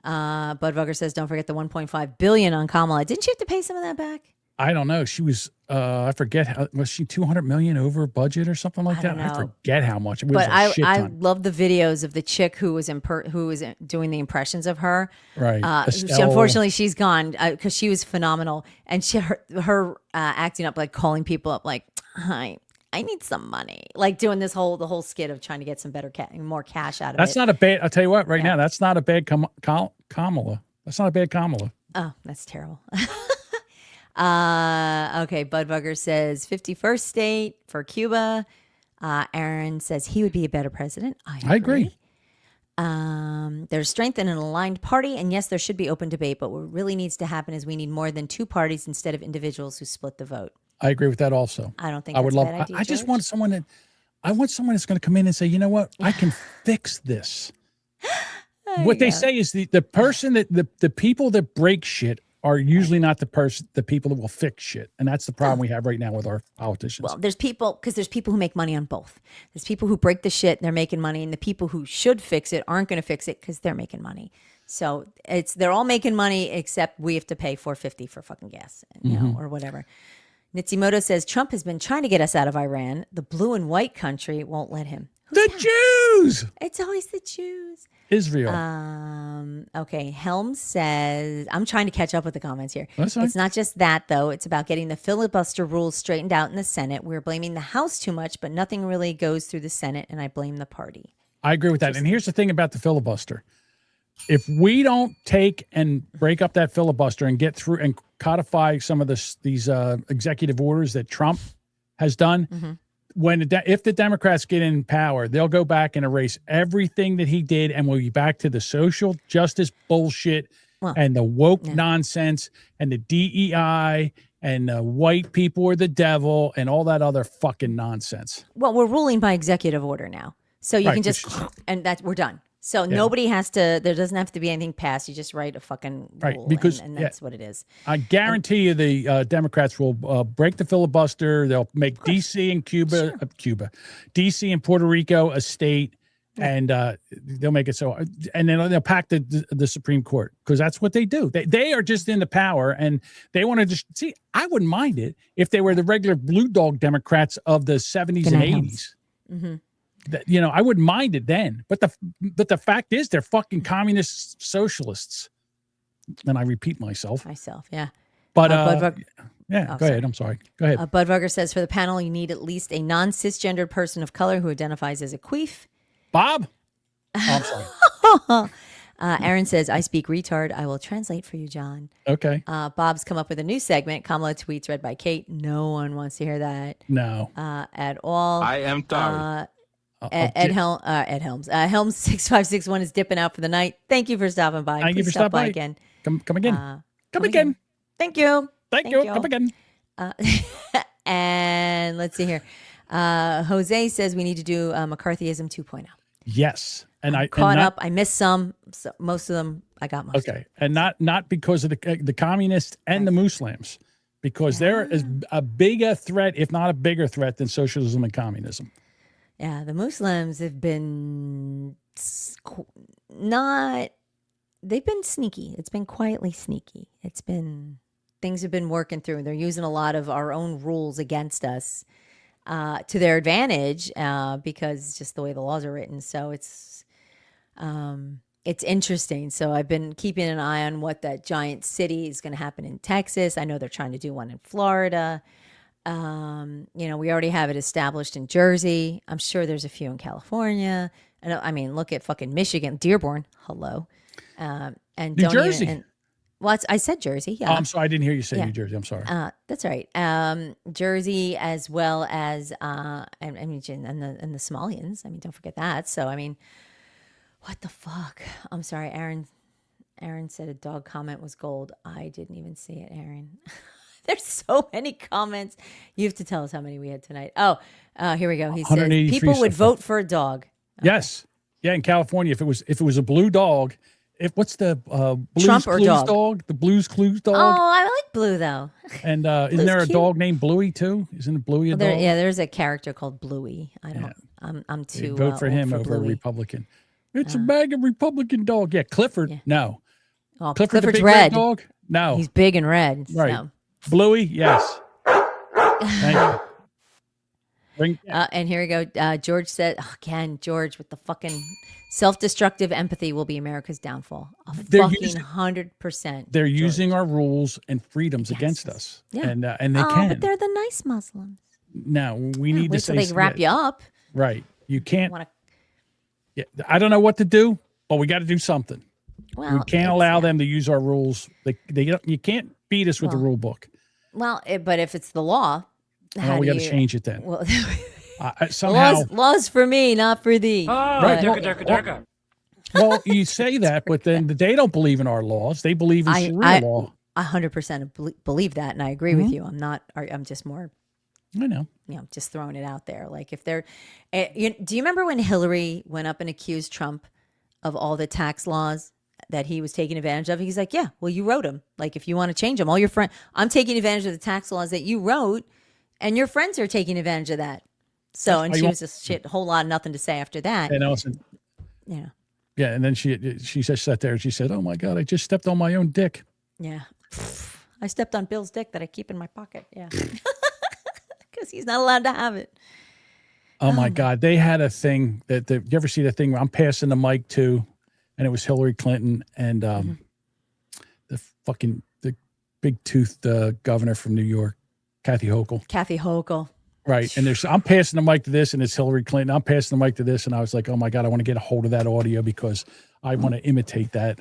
Budvugger says, don't forget the $1.5 billion on Kamala. Didn't you have to pay some of that back? I don't know. She was, I forget, was she 200 million over budget or something like that? I forget how much. It was but a shit I ton. love the videos of the chick who was doing the impressions of her. Right. Unfortunately, she's gone because she was phenomenal. And her acting up, like calling people up, like, hi, I need some money. Like doing the whole skit of trying to get some better more cash out of it. That's not a bad, I'll tell you what, now, that's not a bad Kamala. That's not a bad Kamala. Oh, that's terrible. Okay, Budvugger says 51st state for Cuba. Aaron says he would be a better president. I agree. There's strength in an aligned party, and yes, there should be open debate, but what really needs to happen is we need more than two parties instead of individuals who split the vote. I agree with that also. I don't think that's a bad idea, I just George. want someone that's going to come in and say, you know what, I can fix this. What they say is the person that the people that break shit are usually not the people that will fix shit. And that's the problem we have right now with our politicians. Well, there's people who make money on both. There's people who break the shit and they're making money, and the people who should fix it aren't going to fix it because they're making money. So they're all making money except we have to pay $4.50 for fucking gas, or whatever. Nitsimoto says Trump has been trying to get us out of Iran. The blue and white country won't let him. The Jews. It's always the Jews. Israel. Okay. Helms says, I'm trying to catch up with the comments here. That's fine. It's not just that, though. It's about getting the filibuster rules straightened out in the Senate. We're blaming the House too much, but nothing really goes through the Senate, and I blame the party. I agree with that. And here's the thing about the filibuster. If we don't take and break up that filibuster and get through and codify some of these executive orders that Trump has done, if the Democrats get in power, they'll go back and erase everything that he did, and we'll be back to the social justice bullshit and the woke nonsense and the DEI and white people are the devil and all that other fucking nonsense. Well, we're ruling by executive order now. So you can just, and we're done. So nobody has to, there doesn't have to be anything passed. You just write a fucking rule, because and that's what it is. I guarantee you the Democrats will break the filibuster. They'll make DC and DC and Puerto Rico a state, and they'll make it so, and then they'll pack the Supreme Court, because that's what they do. They are just into power, and they want to just see. I wouldn't mind it if they were the regular blue dog Democrats of the 70s and 80s. Mm-hmm. I wouldn't mind it then, but the fact is they're fucking communist socialists. And I repeat myself. Yeah. But go ahead. I'm sorry. Go ahead. Budvugger says for the panel, you need at least a non-cisgendered person of color who identifies as a queef. Bob? Oh, I'm sorry. Aaron says, I speak retard. I will translate for you, John. Okay. Bob's come up with a new segment. Kamala tweets read by Kate. No one wants to hear that. No. At all. I am sorry. Ed Helms. Helms 6561 is dipping out for the night. Thank you for stopping by. Thank you for stopping by again. Come again. Come again. Thank you. Thank you. Come again. And let's see here. Jose says we need to do McCarthyism 2.0. Yes. And I caught up. I missed some. So most of them I got most. Okay. And not because of the communists and the Muslims, because they're as a bigger threat, if not a bigger threat, than socialism and communism. Yeah, the Muslims have been they've been sneaky. It's been quietly sneaky. Things have been working through. They're using a lot of our own rules against us to their advantage because just the way the laws are written. So it's, it's interesting. So I've been keeping an eye on what that giant city is going to happen in Texas. I know they're trying to do one in Florida. We already have it established in Jersey. I'm sure there's a few in California. I mean, look at fucking Michigan, Dearborn. Hello. And New Jersey. I said Jersey. Yeah. Oh, I'm sorry. I didn't hear you say New Jersey. I'm sorry. That's right. Jersey, as well as and the Somalians. I mean, don't forget that. So, I mean, what the fuck? I'm sorry, Aaron. Aaron said a dog comment was gold. I didn't even see it, Aaron. There's so many comments. You have to tell us how many we had tonight. Oh, here we go. He said people would vote for a dog. Okay. Yes. Yeah, in California, if it was a blue dog, what's the Blue's Trump or Clues dog? The Blue's Clues dog. Oh, I like Blue though. And isn't there a dog named Bluey too? Isn't it Bluey a dog? There's a character called Bluey. I don't. Yeah. I'm too. Vote for him over a Republican. It's a bag of Republican dog. Yeah, Clifford. Yeah. No. Oh, Clifford's the big red dog. No, he's big and red. Right. So. Bluey. Yes. Thank you. And here we go. George said again. George with the fucking self-destructive empathy will be America's downfall. 100%. They're using our rules and freedoms against us. Yeah. And they can. But they're the nice Muslims. No, we need to say they wrap you up. Right. You can't. Yeah, I don't know what to do, but we got to do something. Well, we can't allow them to use our rules. You can't beat us with the rule book. Well, but if it's the law, we got to change it then. Well, somehow laws for me, not for thee. Oh, right. Well, you say that, but then they don't believe in our laws. They believe in Sharia law. 100% believe that, and I agree with you. I'm just more. I know. Just throwing it out there. Like if they're, do you remember when Hillary went up and accused Trump of all the tax laws that he was taking advantage of? He's like, yeah, well, you wrote them. Like if you want to change them, all your friends, I'm taking advantage of the tax laws that you wrote, and your friends are taking advantage of that. So, and she was just a whole lot of nothing to say after that. And Allison, yeah, and then she just sat there and she said, "Oh my God, I just stepped on my own dick." Yeah, I stepped on Bill's dick that I keep in my pocket. Yeah. Because he's not allowed to have it. Oh my God. They had a thing that you ever see the thing where I'm passing the mic to, and it was Hillary Clinton and the big toothed governor from New York, Kathy Hochul. Right. And I'm passing the mic to this, and it's Hillary Clinton. I'm passing the mic to this, and I was like, oh my God, I want to get a hold of that audio because I want to imitate that.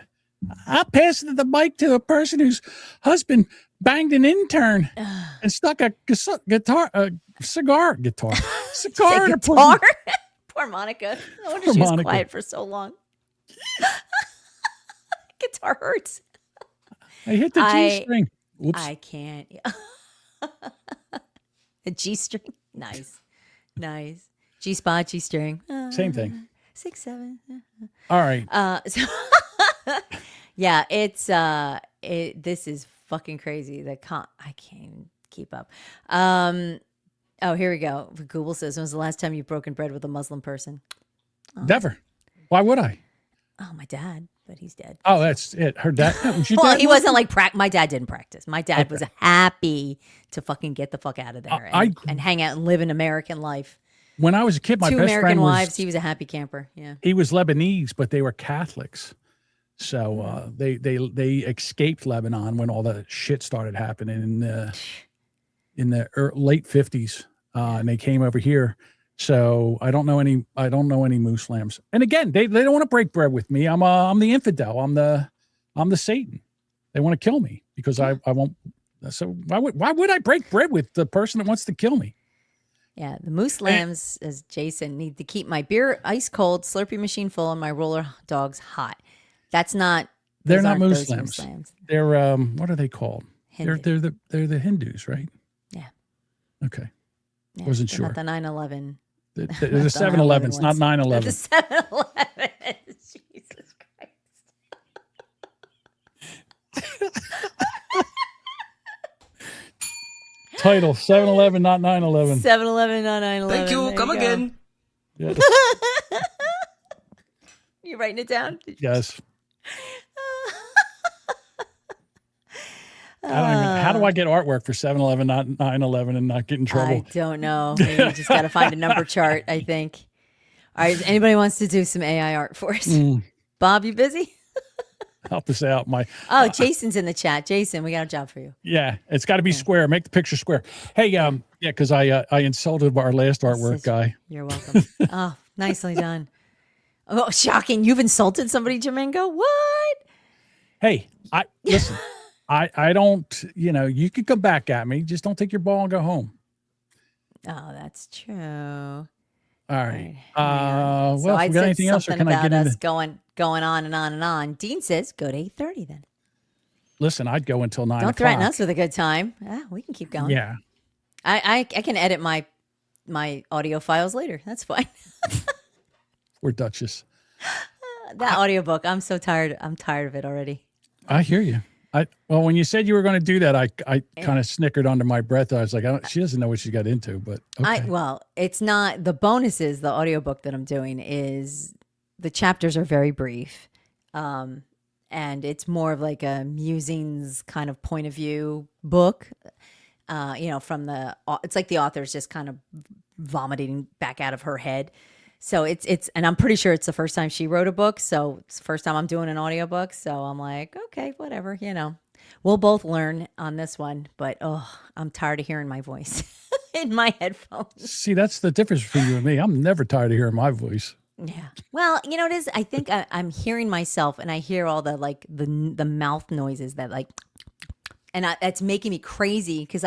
I'm passing the mic to a person whose husband banged an intern and stuck a cigar in her pussy. Poor Monica. I wonder she was quiet for so long. Guitar hurts. I hit the G string. Whoops. I can't. A G string. Nice. G spot, G string. Same thing. 6, 7. All right. Yeah, it's this is fucking crazy. I can't keep up. Oh, here we go. Google says, when was the last time you've broken bread with a Muslim person? Never. Why would I? Oh, my dad, but he's dead. Oh, that's it. Her dad. Well, he wasn't like my dad didn't practice. My dad was happy to fucking get the fuck out of there and hang out and live an American life. When I was a kid, my best friend American wives. He was a happy camper. Yeah. He was Lebanese, but they were Catholics. So they escaped Lebanon when all the shit started happening in the late 50s, and they came over here. So I don't know any Muslims. And again, they don't want to break bread with me. I'm the infidel. I'm the Satan. They want to kill me because I won't. So why would I break bread with the person that wants to kill me? Yeah, the Muslims, as Jason, need to keep my beer ice cold, Slurpee machine full, and my roller dogs hot. That's not. They're not Muslims. They're what are they called? Hindu. They're the Hindus, right? Yeah. Okay. Yeah, wasn't sure. Not the 9/11. The 7-Elevens, not 9/11. The 7-Eleven. Jesus Christ. Title 7-Eleven, not 9/11. 7-Eleven, not 9/11. Thank you. Come again. Yeah. You writing it down? Yes. How do I get artwork for 7-Eleven, not 9/11, and not get in trouble? I don't know. Maybe you just got to find a number chart, I think. All right. Anybody wants to do some AI art for us? Bob, you busy? Help us out. Jason's in the chat. Jason, we got a job for you. Yeah, it's got to be square. Make the picture square. Hey, yeah, because I insulted our last artwork guy. You're welcome. Oh, nicely done. Oh, shocking. You've insulted somebody, Jamingo? What? Hey, listen, I don't, you can come back at me. Just don't take your ball and go home. Oh, that's true. All right. So Well, I if we got said anything else, or something can I about get us into? going on and on and on. Dean says go to 8:30 then. Listen, I'd go until 9 Don't o'clock. threaten us with a good time. We can keep going. Yeah. I can edit my audio files later. That's fine. We're Duchess. That audiobook, I'm so tired. I'm tired of it already. I hear you. Well, when you said you were going to do that, I kind of snickered under my breath. I was like, she doesn't know what she got into, but okay. Well, it's not the bonuses. The audiobook that I'm doing is the chapters are very brief. And it's more of like a musings kind of point of view book. From it's like the author's just kind of vomiting back out of her head. So and I'm pretty sure it's the first time she wrote a book. So it's the first time I'm doing an audiobook. So I'm like, okay, whatever, we'll both learn on this one, but I'm tired of hearing my voice in my headphones. See, that's the difference between you and me. I'm never tired of hearing my voice. Yeah. Well, it is, I think I'm hearing myself and I hear all the like the mouth noises that like, and that's making me crazy because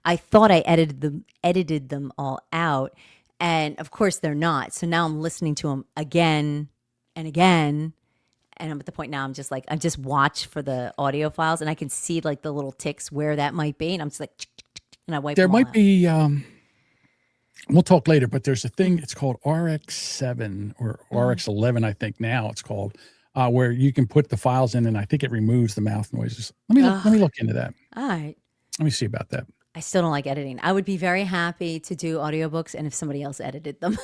I thought I edited them all out. And of course they're not. So now I'm listening to them again and again. And I'm at the point now I'm just watch for the audio files and I can see like the little ticks where that might be. And I'm just like, and I wipe There them all might out. be, we'll talk later, but there's a thing, it's called RX7 or RX11, I think now it's called, where you can put the files in and I think it removes the mouth noises. Let me look into that. All right. Let me see about that. I still don't like editing. I would be very happy to do audiobooks and if somebody else edited them.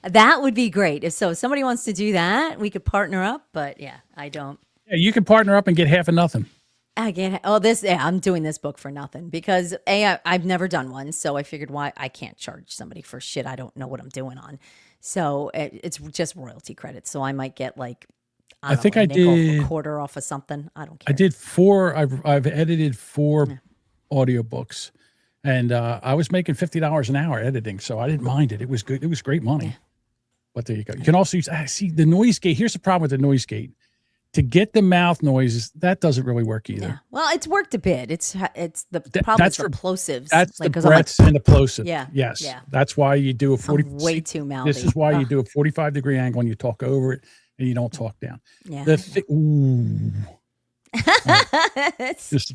That would be great. If somebody wants to do that, we could partner up. But yeah, I don't. Yeah, you can partner up and get half of nothing. I'm doing this book for nothing because I've never done one. So I figured why I can't charge somebody for shit I don't know what I'm doing on. So it's just royalty credits. So I might get like, I think I did a quarter off of something. I don't care. I did 4. I've edited 4 audiobooks and I was making $50 an hour editing. So I didn't mind it. It was good. It was great money. Yeah. But there you go. You can also use, see the noise gate. Here's the problem with the noise gate. To get the mouth noises, that doesn't really work either. Yeah. Well, it's worked a bit. It's the problem is the plosives. That's the breaths and the plosives. Yeah. Yes. Yeah. That's why you do a 40. I'm way too mouthy. This is why you do a 45-degree angle and you talk over it and you don't talk down. Yeah. Just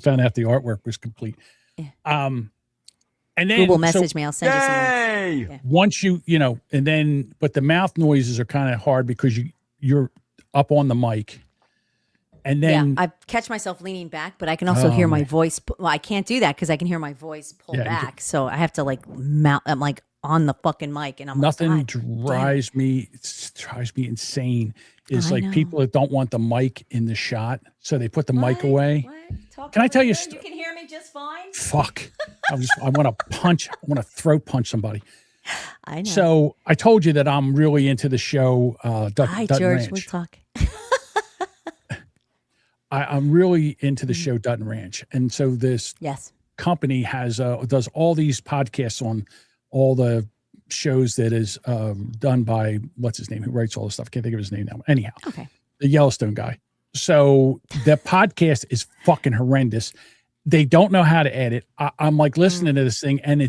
found out the artwork was complete. Yeah. And then Google message me. I'll send you some links. Yeah. Once and then, but the mouth noises are kind of hard because you're up on the mic. And then I catch myself leaning back, but I can also hear my voice. Well, I can't do that because I can hear my voice pull back. So I have to like mount. I'm like on the fucking mic, and I'm nothing like, drives me insane. Is like people that don't want the mic in the shot, so they put the mic away. Can I tell you? You can hear me just fine. Fuck! I want to punch. I want to throat punch somebody. I know. So I told you that I'm really into the show. Hi, Dutton George. Ranch. We'll talk. I'm really into the show Dutton Ranch, and so this company has does all these podcasts on all the shows that is done by what's his name, who writes all this stuff. Can't think of his name now. Anyhow, the Yellowstone guy. So the podcast is fucking horrendous. They don't know how to edit. I'm like listening to this thing, and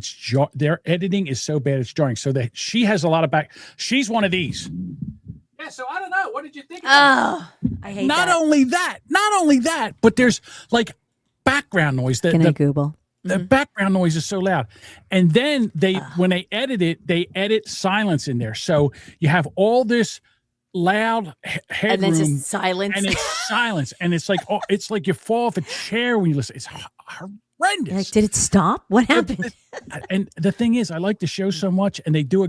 their editing is so bad it's jarring. So that she has a lot of she's one of these. Yeah, so I don't know. What did you think? I hate not only that, but there's like background noise. Can I Google? The background noise is so loud. And then when they edit it, they edit silence in there. So you have all this loud headroom. And then just silence. And it's silence. And it's like you fall off a chair when you listen. It's horrendous. Like, did it stop? What happened? And the thing is, I like the show so much, and they do a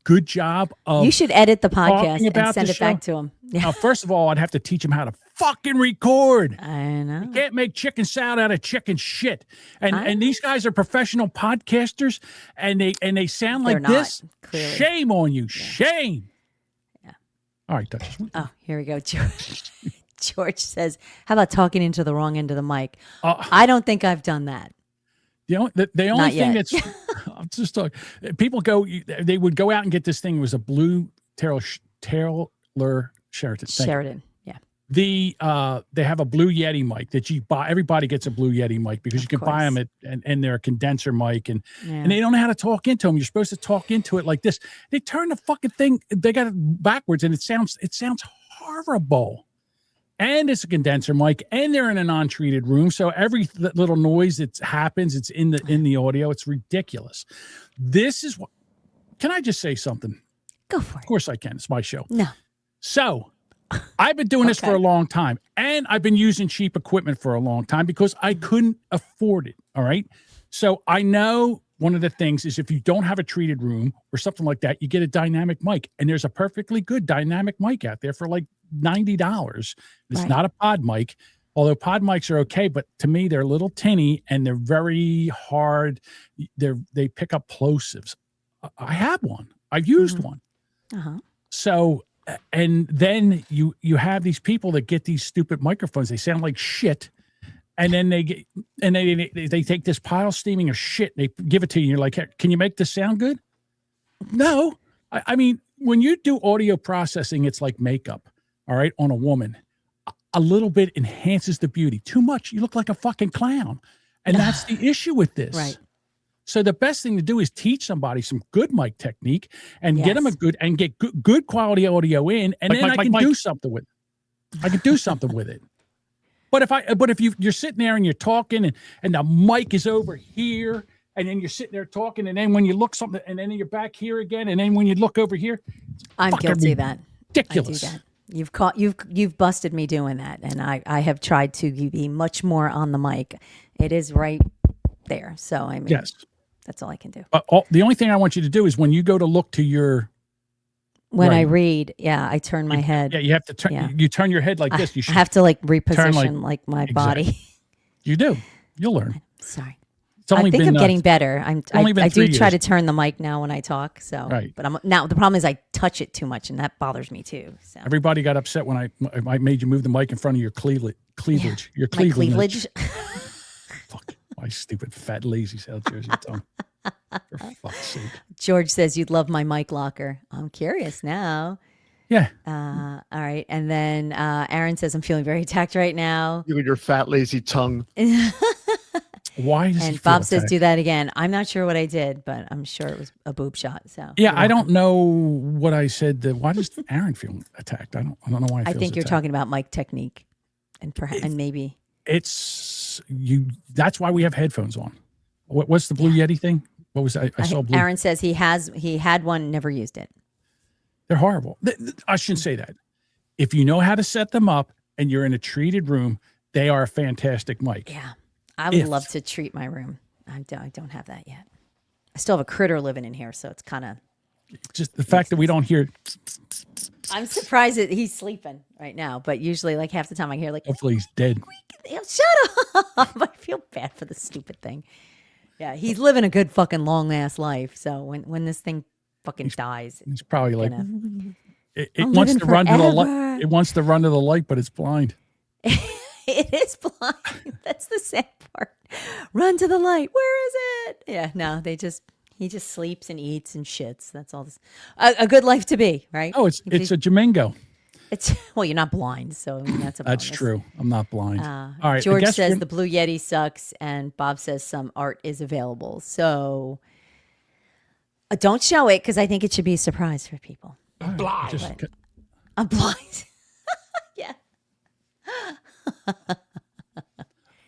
good job of. You should edit the podcast and send it back to them. Yeah. Now, first of all, I'd have to teach them how to fucking record. I know. You can't make chicken salad out of chicken shit. And these guys are professional podcasters, and they sound like this. Clearly. Shame on you. Shame. Yeah. All right, Duchess. Oh, here we go. George says, "How about talking into the wrong end of the mic?" I don't think I've done that. The only thing that's I'm just talking. People they would go out and get this thing. It was a blue Taylor Sheraton. Sheridan. Yeah. They have a blue Yeti mic that you buy. Everybody gets a blue Yeti mic because you can buy them and they're a condenser mic and they don't know how to talk into them. You're supposed to talk into it like this. They turn the fucking thing. They got it backwards and it sounds horrible. And it's a condenser mic, and they're in a non-treated room, so every little noise that happens, it's in the audio. It's ridiculous. This is what. Can I just say something? Go for it. Of course I can. It's my show. No. So, I've been doing this for a long time, and I've been using cheap equipment for a long time because I couldn't afford it. All right. So I know one of the things is if you don't have a treated room or something like that, you get a dynamic mic, and there's a perfectly good dynamic mic out there for like $90. It's not a pod mic, although pod mics are okay, but to me they're a little tinny and they're very hard. They pick up plosives. I have one. I've used one. So, and then you have these people that get these stupid microphones. They sound like shit. And then they take this pile steaming of shit. And they give it to you. And you're like, hey, can you make this sound good? No. I mean, when you do audio processing, it's like makeup. All right, on a woman, a little bit enhances the beauty. Too much, you look like a fucking clown, and that's the issue with this. Right. So the best thing to do is teach somebody some good mic technique and get them get good quality audio in, and then I can do something with it. I can do something with it. But if you're sitting there and you're talking and the mic is over here, and then you're sitting there talking, and then when you look something, and then you're back here again, and then when you look over here, I'm guilty of that. Ridiculous. I do that. You've busted me doing that, and I have tried to be much more on the mic. It is right there, so I mean, that's all I can do. The only thing I want you to do is when you go to look to your I read, I turn my head. Yeah, you have to turn. Yeah. You turn your head like this. You should have to like reposition like my body. You do. You'll learn. Sorry. I think I'm getting better. I do try to years. turn the mic now when I talk. So, but now the problem is I touch it too much, and that bothers me too. So everybody got upset when I made you move the mic in front of your cleavage. Yeah. Your my cleavage. Fuck my stupid fat lazy South Jersey tongue. For fuck's sake. George says you'd love my mic locker. I'm curious now. Yeah. All right, and then Aaron says I'm feeling very attacked right now. You and your fat lazy tongue. Why does and Bob says do that again. I'm not sure what I did, but I'm sure it was a boob shot. So I don't know what I said. Why does Aaron feel attacked? I don't know why. I think you're talking about mic technique, and maybe it's you. That's why we have headphones on. What's the Blue Yeti thing? What was I saw blue. Aaron says he had one, never used it. They're horrible. I shouldn't say that. If you know how to set them up and you're in a treated room, they are a fantastic mic. Yeah. I would love to treat my room. I don't have that yet. I still have a critter living in here, so it's kind of just the fact that we don't hear. I'm surprised that he's sleeping right now, but usually, like half the time, I hear like. Hopefully, he's dead. Shut up! I feel bad for the stupid thing. Yeah, he's living a good fucking long ass life. So when this thing fucking dies, he's probably like it wants to run to the light. It wants to run to the light, but it's blind. It is blind. That's the sad part. Run to the light. Where is it? Yeah, no, he just sleeps and eats and shits. That's all this. A good life to be, right? Oh, it's a Jamingo. Well, you're not blind, so I mean, that's a bonus. That's true. I'm not blind. All right. George says the Blue Yeti sucks, and Bob says some art is available. So don't show it because I think it should be a surprise for people. I'm blind. I'm blind. Yeah.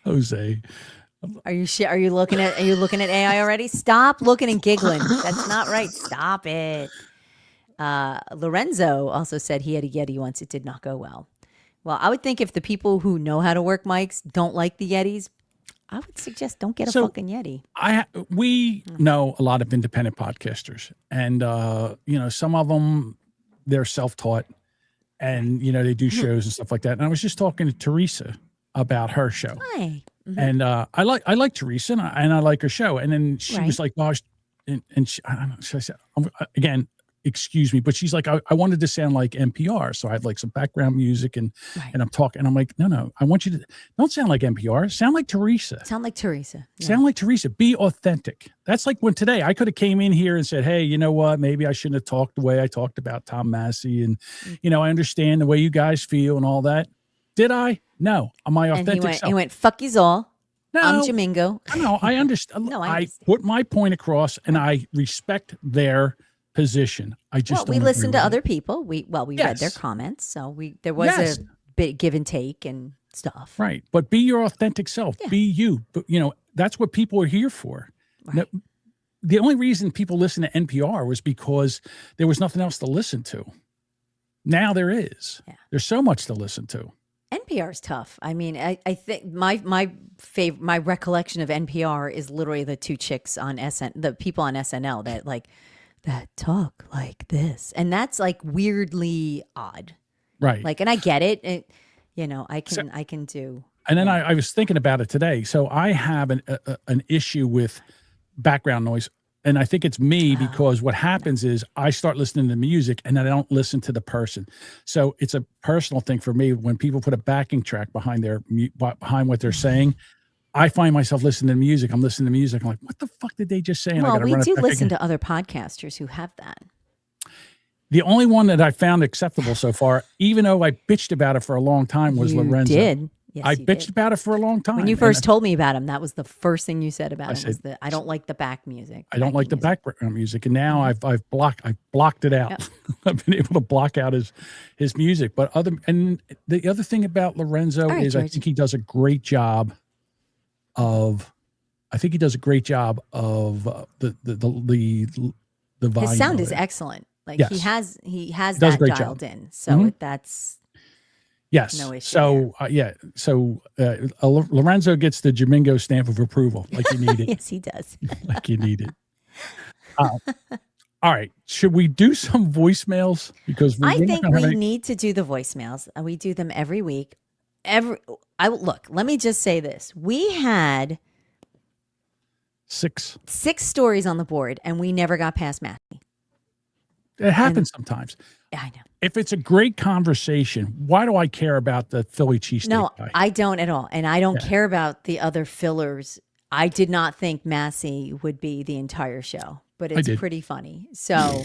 Jose. Are you looking at AI already? Stop looking and giggling. That's not right. Stop it. Lorenzo also said he had a Yeti once. It did not go well. Well, I would think if the people who know how to work mics don't like the Yetis, I would suggest don't get a fucking Yeti. We know a lot of independent podcasters, and some of them they're self-taught, and they do shows and stuff like that. And I was just talking to Teresa about her show. Hi. Mm-hmm. And I like Teresa, and I like her show. And then she was like, "Well," I don't know. I said again, excuse me, but she's like, I wanted to sound like NPR. So I had like some background music and I'm talking and I'm like, no, I want you to don't sound like NPR. Sound like Teresa. Sound like Teresa. Yeah. Sound like Teresa. Be authentic. That's like when today I could have came in here and said, hey, you know what? Maybe I shouldn't have talked the way I talked about Tom Massey. And, I understand the way you guys feel and all that. Did I? No. Am I authentic? And he went, fuck yous all. No, I'm Jamingo. No, I understand. I put my point across and I respect their position. I just we listened to other people. We read their comments, so there was a big give and take and stuff. Right, but be your authentic self. Yeah. Be you. But that's what people are here for. Right. Now, the only reason people listen to NPR was because there was nothing else to listen to. Now there is. Yeah. There's so much to listen to. NPR is tough. I mean, I think my recollection of NPR is literally the two chicks on the people on SNL that talk like this, and that's like weirdly odd, right? Like, and I get it. I can do. And then I was thinking about it today. So I have an issue with background noise, and I think it's me because what happens is I start listening to music and then I don't listen to the person. So it's a personal thing for me when people put a backing track behind what they're saying. I find myself listening to music. I'm listening to music. I'm like, what the fuck did they just say? And well, we do listen to other podcasters who have that. The only one that I found acceptable so far, even though I bitched about it for a long time, was Lorenzo. Did. Yes, I bitched about it for a long time. When you first told me about him, that was the first thing you said about him. Was that I don't like the back music. I don't like the background music, and now I've blocked it out. Yep. I've been able to block out his music. But the other thing about Lorenzo is George. I think he does a great job of the volume. His sound is excellent. Like he has that dialed in. So that's yes. No issue. So Lorenzo gets the Jamingo stamp of approval, like you need it. Yes, he does. Like you need it. All right. Should we do some voicemails? Because I think we need to do the voicemails. We do them every week. Let me just say this. We had six stories on the board and we never got past Matthew. It happens sometimes. I know. If it's a great conversation, why do I care about the Philly cheesesteak? No, I don't at all. And I don't care about the other fillers. I did not think Massey would be the entire show, but it's pretty funny. So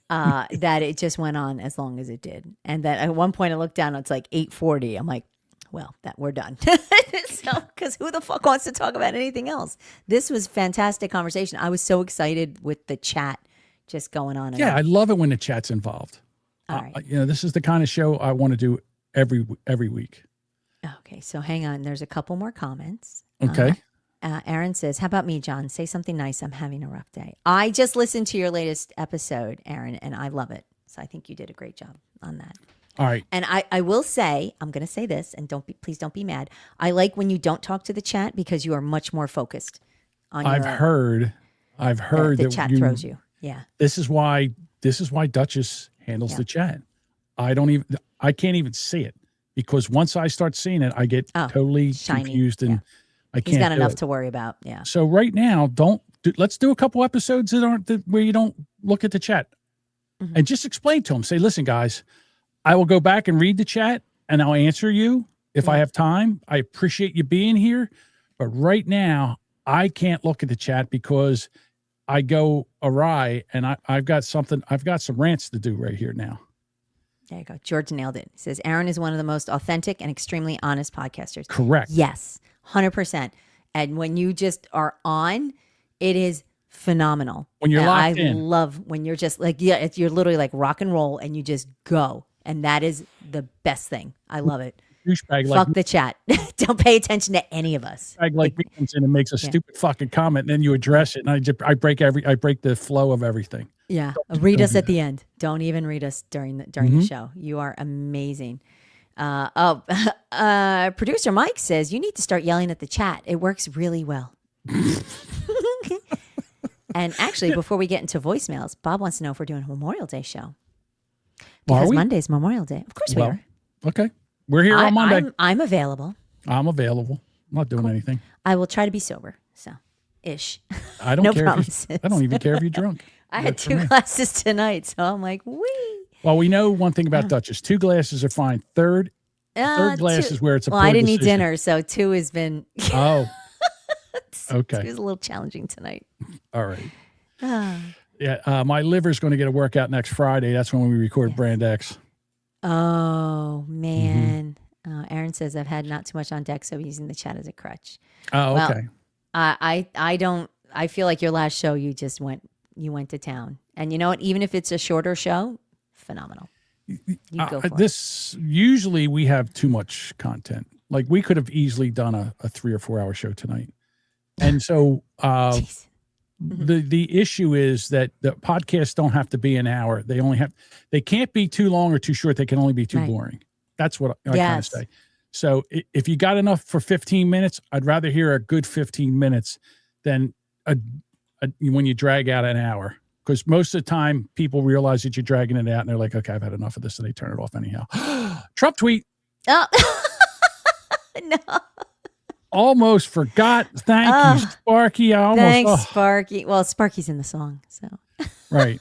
that it just went on as long as it did. And then at one point I looked down, it's like 8:40. I'm like, well, we're done. Because who the fuck wants to talk about anything else? This was fantastic conversation. I was so excited with the chat just going on. I love it when the chat's involved. All right. This is the kind of show I want to do every week. Okay, so hang on. There's a couple more comments. Okay. Aaron says, how about me, John? Say something nice. I'm having a rough day. I just listened to your latest episode, Aaron, and I love it. So I think you did a great job on that. All right. And I will say, I'm going to say this, and please don't be mad. I like when you don't talk to the chat because you are much more focused on I've heard the that chat throws you. Yeah. This is why Duchess handles the chat. I can't even see it because once I start seeing it, I get totally confused and I can't. He's got enough to worry about. Yeah. So right now, let's do a couple episodes where you don't look at the chat and just explain to them. Say, listen, guys, I will go back and read the chat and I'll answer you if I have time. I appreciate you being here, but right now I can't look at the chat because I go awry and I've got some rants to do right here now. There you go. George nailed it. He says, Aaron is one of the most authentic and extremely honest podcasters. Correct. Yes, 100%. And when you just are on, it is phenomenal. When you're locked in. I love when you're just like, you're literally like rock and roll and you just go. And that is the best thing. I love it. Fuck the chat. Don't pay attention to any of us. Like me comes in and makes a stupid fucking comment, and then you address it, and I break the flow of everything. Yeah, read us at the end. Don't even read us during the show. You are amazing. Producer Mike says you need to start yelling at the chat. It works really well. And actually, before we get into voicemails, Bob wants to know if we're doing a Memorial Day show. Because Monday's Memorial Day. Of course we are. Okay. We're here on Monday. I'm available. I'm available. I'm not doing anything. I will try to be sober. So, ish. I don't no care. promises. I don't even care if you're drunk. I had 2 glasses tonight, so I'm like, wee. Well, we know one thing about Duchess. 2 glasses are fine. Third glass is where it's a poor I didn't eat decision. dinner, so 2 has been. Oh. Okay. 2 is a little challenging tonight. All right. Yeah, my liver's going to get a workout next Friday. That's when we record Brand X. Oh, man. Aaron says, I've had not too much on deck, so I'm using the chat as a crutch. Oh, well, okay. I feel like your last show, you went to town. And you know what? Even if it's a shorter show, phenomenal. You go for it. Usually we have too much content. Like we could have easily done a 3 or 4 hour show tonight. And so the issue is that the podcasts don't have to be an hour. They can't be too long or too short. They can only be too boring. That's what I kind of say. So if you got enough for 15 minutes, I'd rather hear a good 15 minutes than when you drag out an hour. Because most of the time people realize that you're dragging it out and they're like, okay, I've had enough of this. And they turn it off anyhow. Trump tweet. Oh, no. Almost forgot. Thank you, Sparky. Thanks, Sparky. Well, Sparky's in the song, so. Right.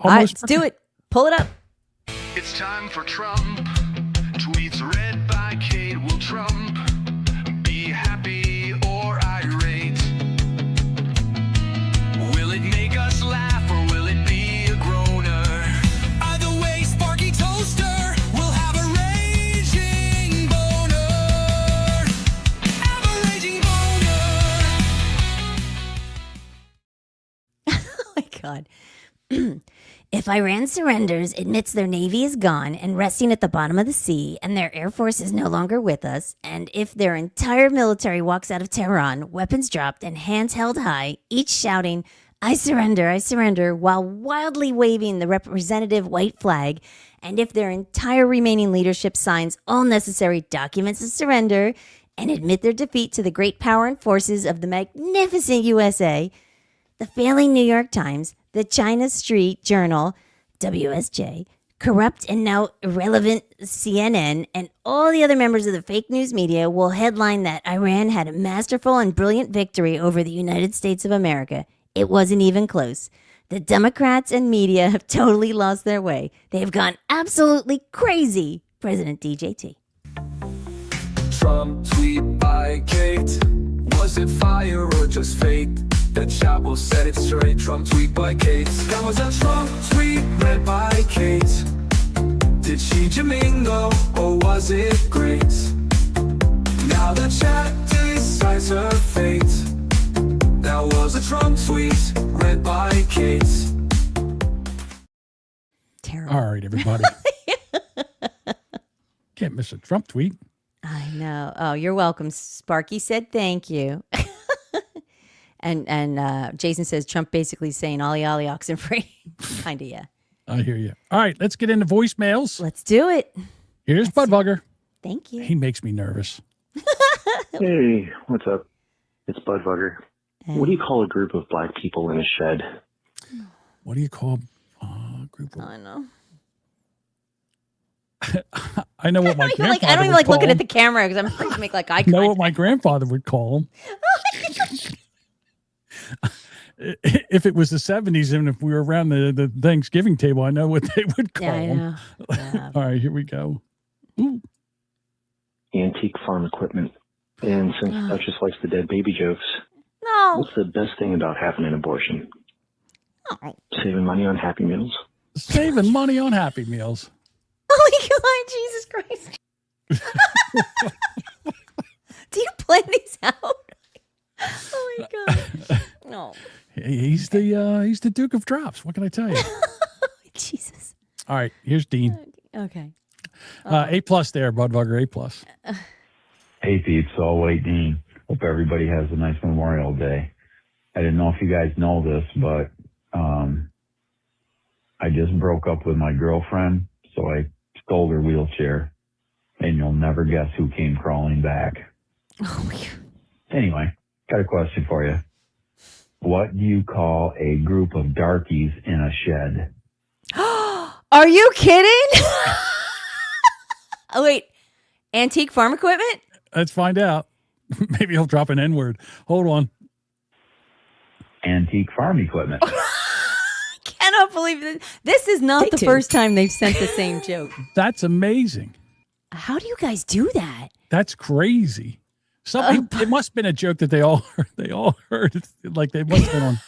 Let's do it. Pull it up. It's time for Trump. Tweets read by Kate. Will Trump be happy or irate? Will it make us laugh or will it be a groaner? Either way, Sparky Toaster will have a raging boner. Have a raging boner. Oh my God. If Iran surrenders, admits their navy is gone and resting at the bottom of the sea, and their air force is no longer with us, and if their entire military walks out of Tehran, weapons dropped and hands held high, each shouting, I surrender, while wildly waving the representative white flag, and if their entire remaining leadership signs all necessary documents of surrender and admit their defeat to the great power and forces of the magnificent USA, the failing New York Times, the China Street Journal, WSJ, corrupt and now irrelevant CNN, and all the other members of the fake news media will headline that Iran had a masterful and brilliant victory over the United States of America. It wasn't even close. The Democrats and media have totally lost their way. They have gone absolutely crazy. President DJT. Trump tweet by Kate. Was it fire or just fake? The chat will set it straight. Trump tweet by Kate. That was a Trump tweet read by Kate. Did she Jamingo or was it great? Now the chat decides her fate. That was a Trump tweet read by Kate. Terrible. All right, everybody. Can't miss a Trump tweet. I know. Oh, you're welcome. Sparky said thank you. And Jason says Trump basically saying ollie ollie oxen free. Kind of, yeah. I hear you. All right, let's get into voicemails. Let's do it. Here's Budbugger. Thank you. He makes me nervous. Hey, what's up? It's Budbugger. What do you call a group of black people in a shed? What do you call a group of... I know. I know what my grandfather I don't even would like call looking them. at the camera because I'm afraid to make like eye I know contact. what my grandfather would call them. If it was the 70s and if we were around the Thanksgiving table, I know what they would call I them. know. Yeah. All right, here we go. Ooh. Antique farm equipment. And since Duchess likes the dead baby jokes, No. what's the best thing about having an abortion? Oh. Saving money on Happy Meals? Saving money on Happy Meals. Oh my God, Jesus Christ. Do you plan these out? Oh my God. No. He's the Duke of Drops. What can I tell you? Jesus. All right, here's Dean. Okay. A+ there, Budbugger, A+. Hey, Pete. So, wait, Dean. Hope everybody has a nice Memorial Day. I didn't know if you guys know this, but I just broke up with my girlfriend, so I stole her wheelchair, and you'll never guess who came crawling back. Oh my God. Anyway, got a question for you. What do you call a group of darkies in a shed? Are you kidding? Oh, wait. Antique farm equipment? Let's find out. Maybe he'll drop an N-word. Hold on. Antique farm equipment. cannot believe this. This is not the first time they've sent the same joke. That's amazing. How do you guys do that? That's crazy. It must have been a joke that they all heard. Like they must have been on.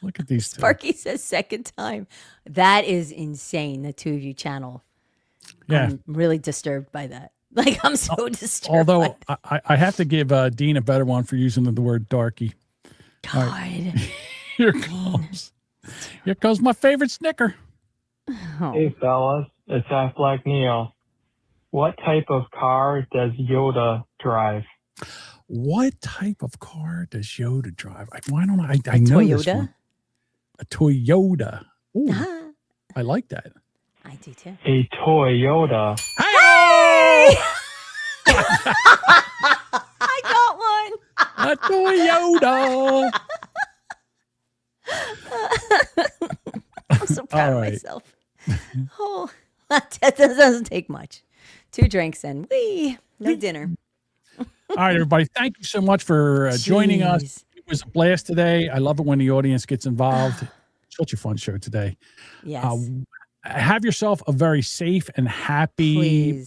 Look at these two. Sparky says second time. That is insane. The two of you channel. Yeah. I'm really disturbed by that. Like I'm so disturbed. Although I have to give Dean a better one for using the word darky. God. Right. Here comes my favorite Snicker. Oh. Hey fellas, it's Half Black Neo. What type of car does Yoda drive? What type of car does Yoda drive? Why don't I know this Toyota? one. A Toyota. Ooh, I like that. I do too. A Toyota. Hey! I got one. A Toyota. I'm so proud of myself. Oh, that doesn't take much. 2 drinks and no dinner. All right, everybody. Thank you so much for joining us. It was a blast today. I love it when the audience gets involved. Such a fun show today. Yes. Have yourself a very safe and happy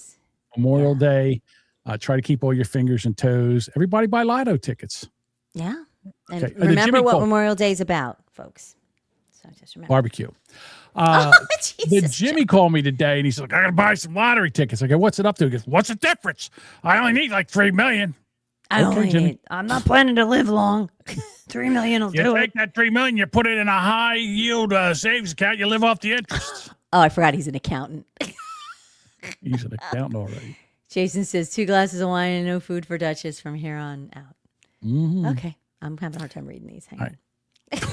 Memorial Day. Try to keep all your fingers and toes. Everybody buy Lotto tickets. Yeah. And Okay. remember what Memorial Day is about, folks. So just remember. Barbecue. The Jimmy called me today and he's like, I gotta buy some lottery tickets. I go, what's it up to? He goes, what's the difference? I only need like 3 million. I'm not planning to live long. 3 million will You do take it. that 3 million, you put it in a high yield savings account, you live off the interest. Oh, I forgot he's an accountant. He's an accountant already. Jason says 2 glasses of wine and no food for Duchess from here on out. Mm-hmm. Okay. I'm having a hard time reading these. Hang on. Right.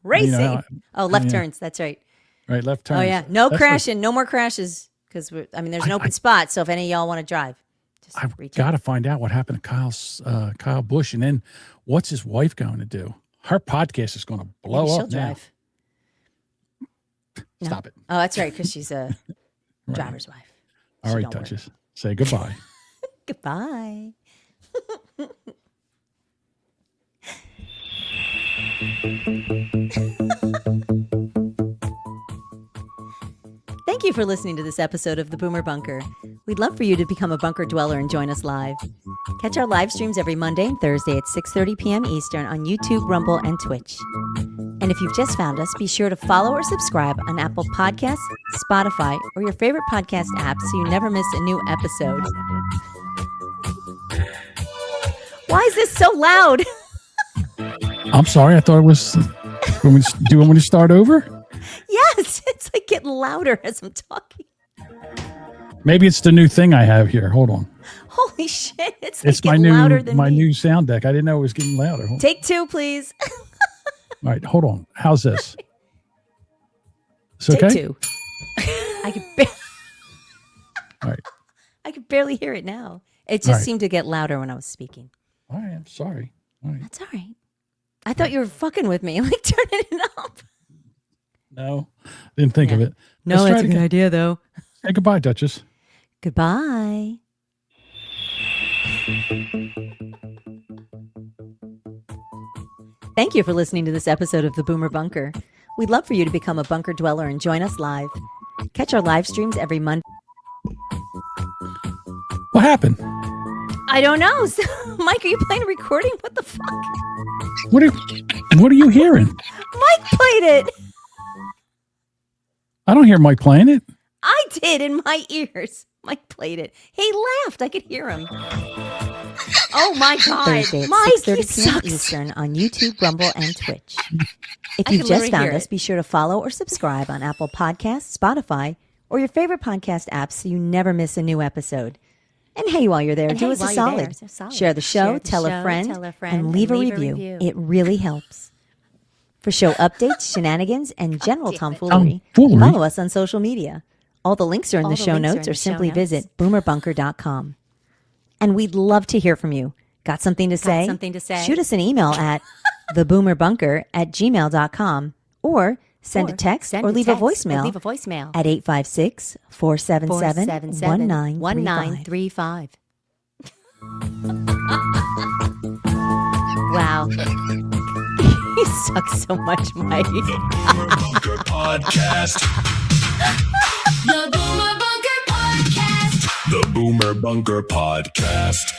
Racing. Left turns. That's right. Right, left turns. Oh, yeah. No That's crashing. No more crashes. Because, there's an open spot. So if any of y'all want to drive, just I've reach got out. to find out what happened to Kyle Busch. And then what's his wife going to do? Her podcast is going to blow Maybe she'll up now. drive. No? Stop it. Oh, that's right. Because she's a driver's wife. All She right, don't work. Duchess. Say goodbye. Goodbye. Thank you for listening to this episode of The Boomer Bunker. We'd love for you to become a bunker dweller and join us live. Catch our live streams every Monday and Thursday at 6:30 p.m. Eastern on YouTube, Rumble, and Twitch. And if you've just found us, be sure to follow or subscribe on Apple Podcasts, Spotify, or your favorite podcast app so you never miss a new episode. Why is this so loud? I'm sorry. I thought it was. Do you want me to start over? Yes, it's like getting louder as I'm talking. Maybe it's the new thing I have here. Hold on. Holy shit, it's It's my getting louder than me. new sound deck. I didn't know it was getting louder. Hold Take 2, please. All right, hold on. How's this? It's Take okay? 2. All right. I could barely hear it now. It just All right. seemed to get louder when I was speaking. All right, I'm sorry. All right. That's all right. I thought you were fucking with me, like turning it up. No, didn't think of it. No, Let's try that's it a good again. idea, though. Say goodbye, Duchess. Goodbye. Thank you for listening to this episode of The Boomer Bunker. We'd love for you to become a bunker dweller and join us live. Catch our live streams every Monday. What happened? I don't know. Mike, are you playing a recording? What the fuck? What are you hearing? Mike played it. I don't hear Mike playing it. I did in my ears. Mike played it. He laughed. I could hear him. Oh my God. Thursday at Mike, 6:30 he p.m. sucks. Eastern on YouTube, Rumble, and Twitch. If I you've can just literally found hear us, it. be sure to follow or subscribe on Apple Podcasts, Spotify, or your favorite podcast apps so you never miss a new episode. And hey, while you're there, do us a solid. Share the show, tell a friend, and leave a review. It really helps. For show updates, shenanigans, and general tomfoolery, follow us on social media. All the links are in the show notes, or simply visit boomerbunker.com. And we'd love to hear from you. Got something to say? Shoot us an email at theboomerbunker@gmail.com or send a text or leave a voicemail at 856-477-1935. Wow. He's suck so much, Mike. Boomer Bunker Podcast. The Boomer Bunker Podcast. The Boomer Bunker Podcast.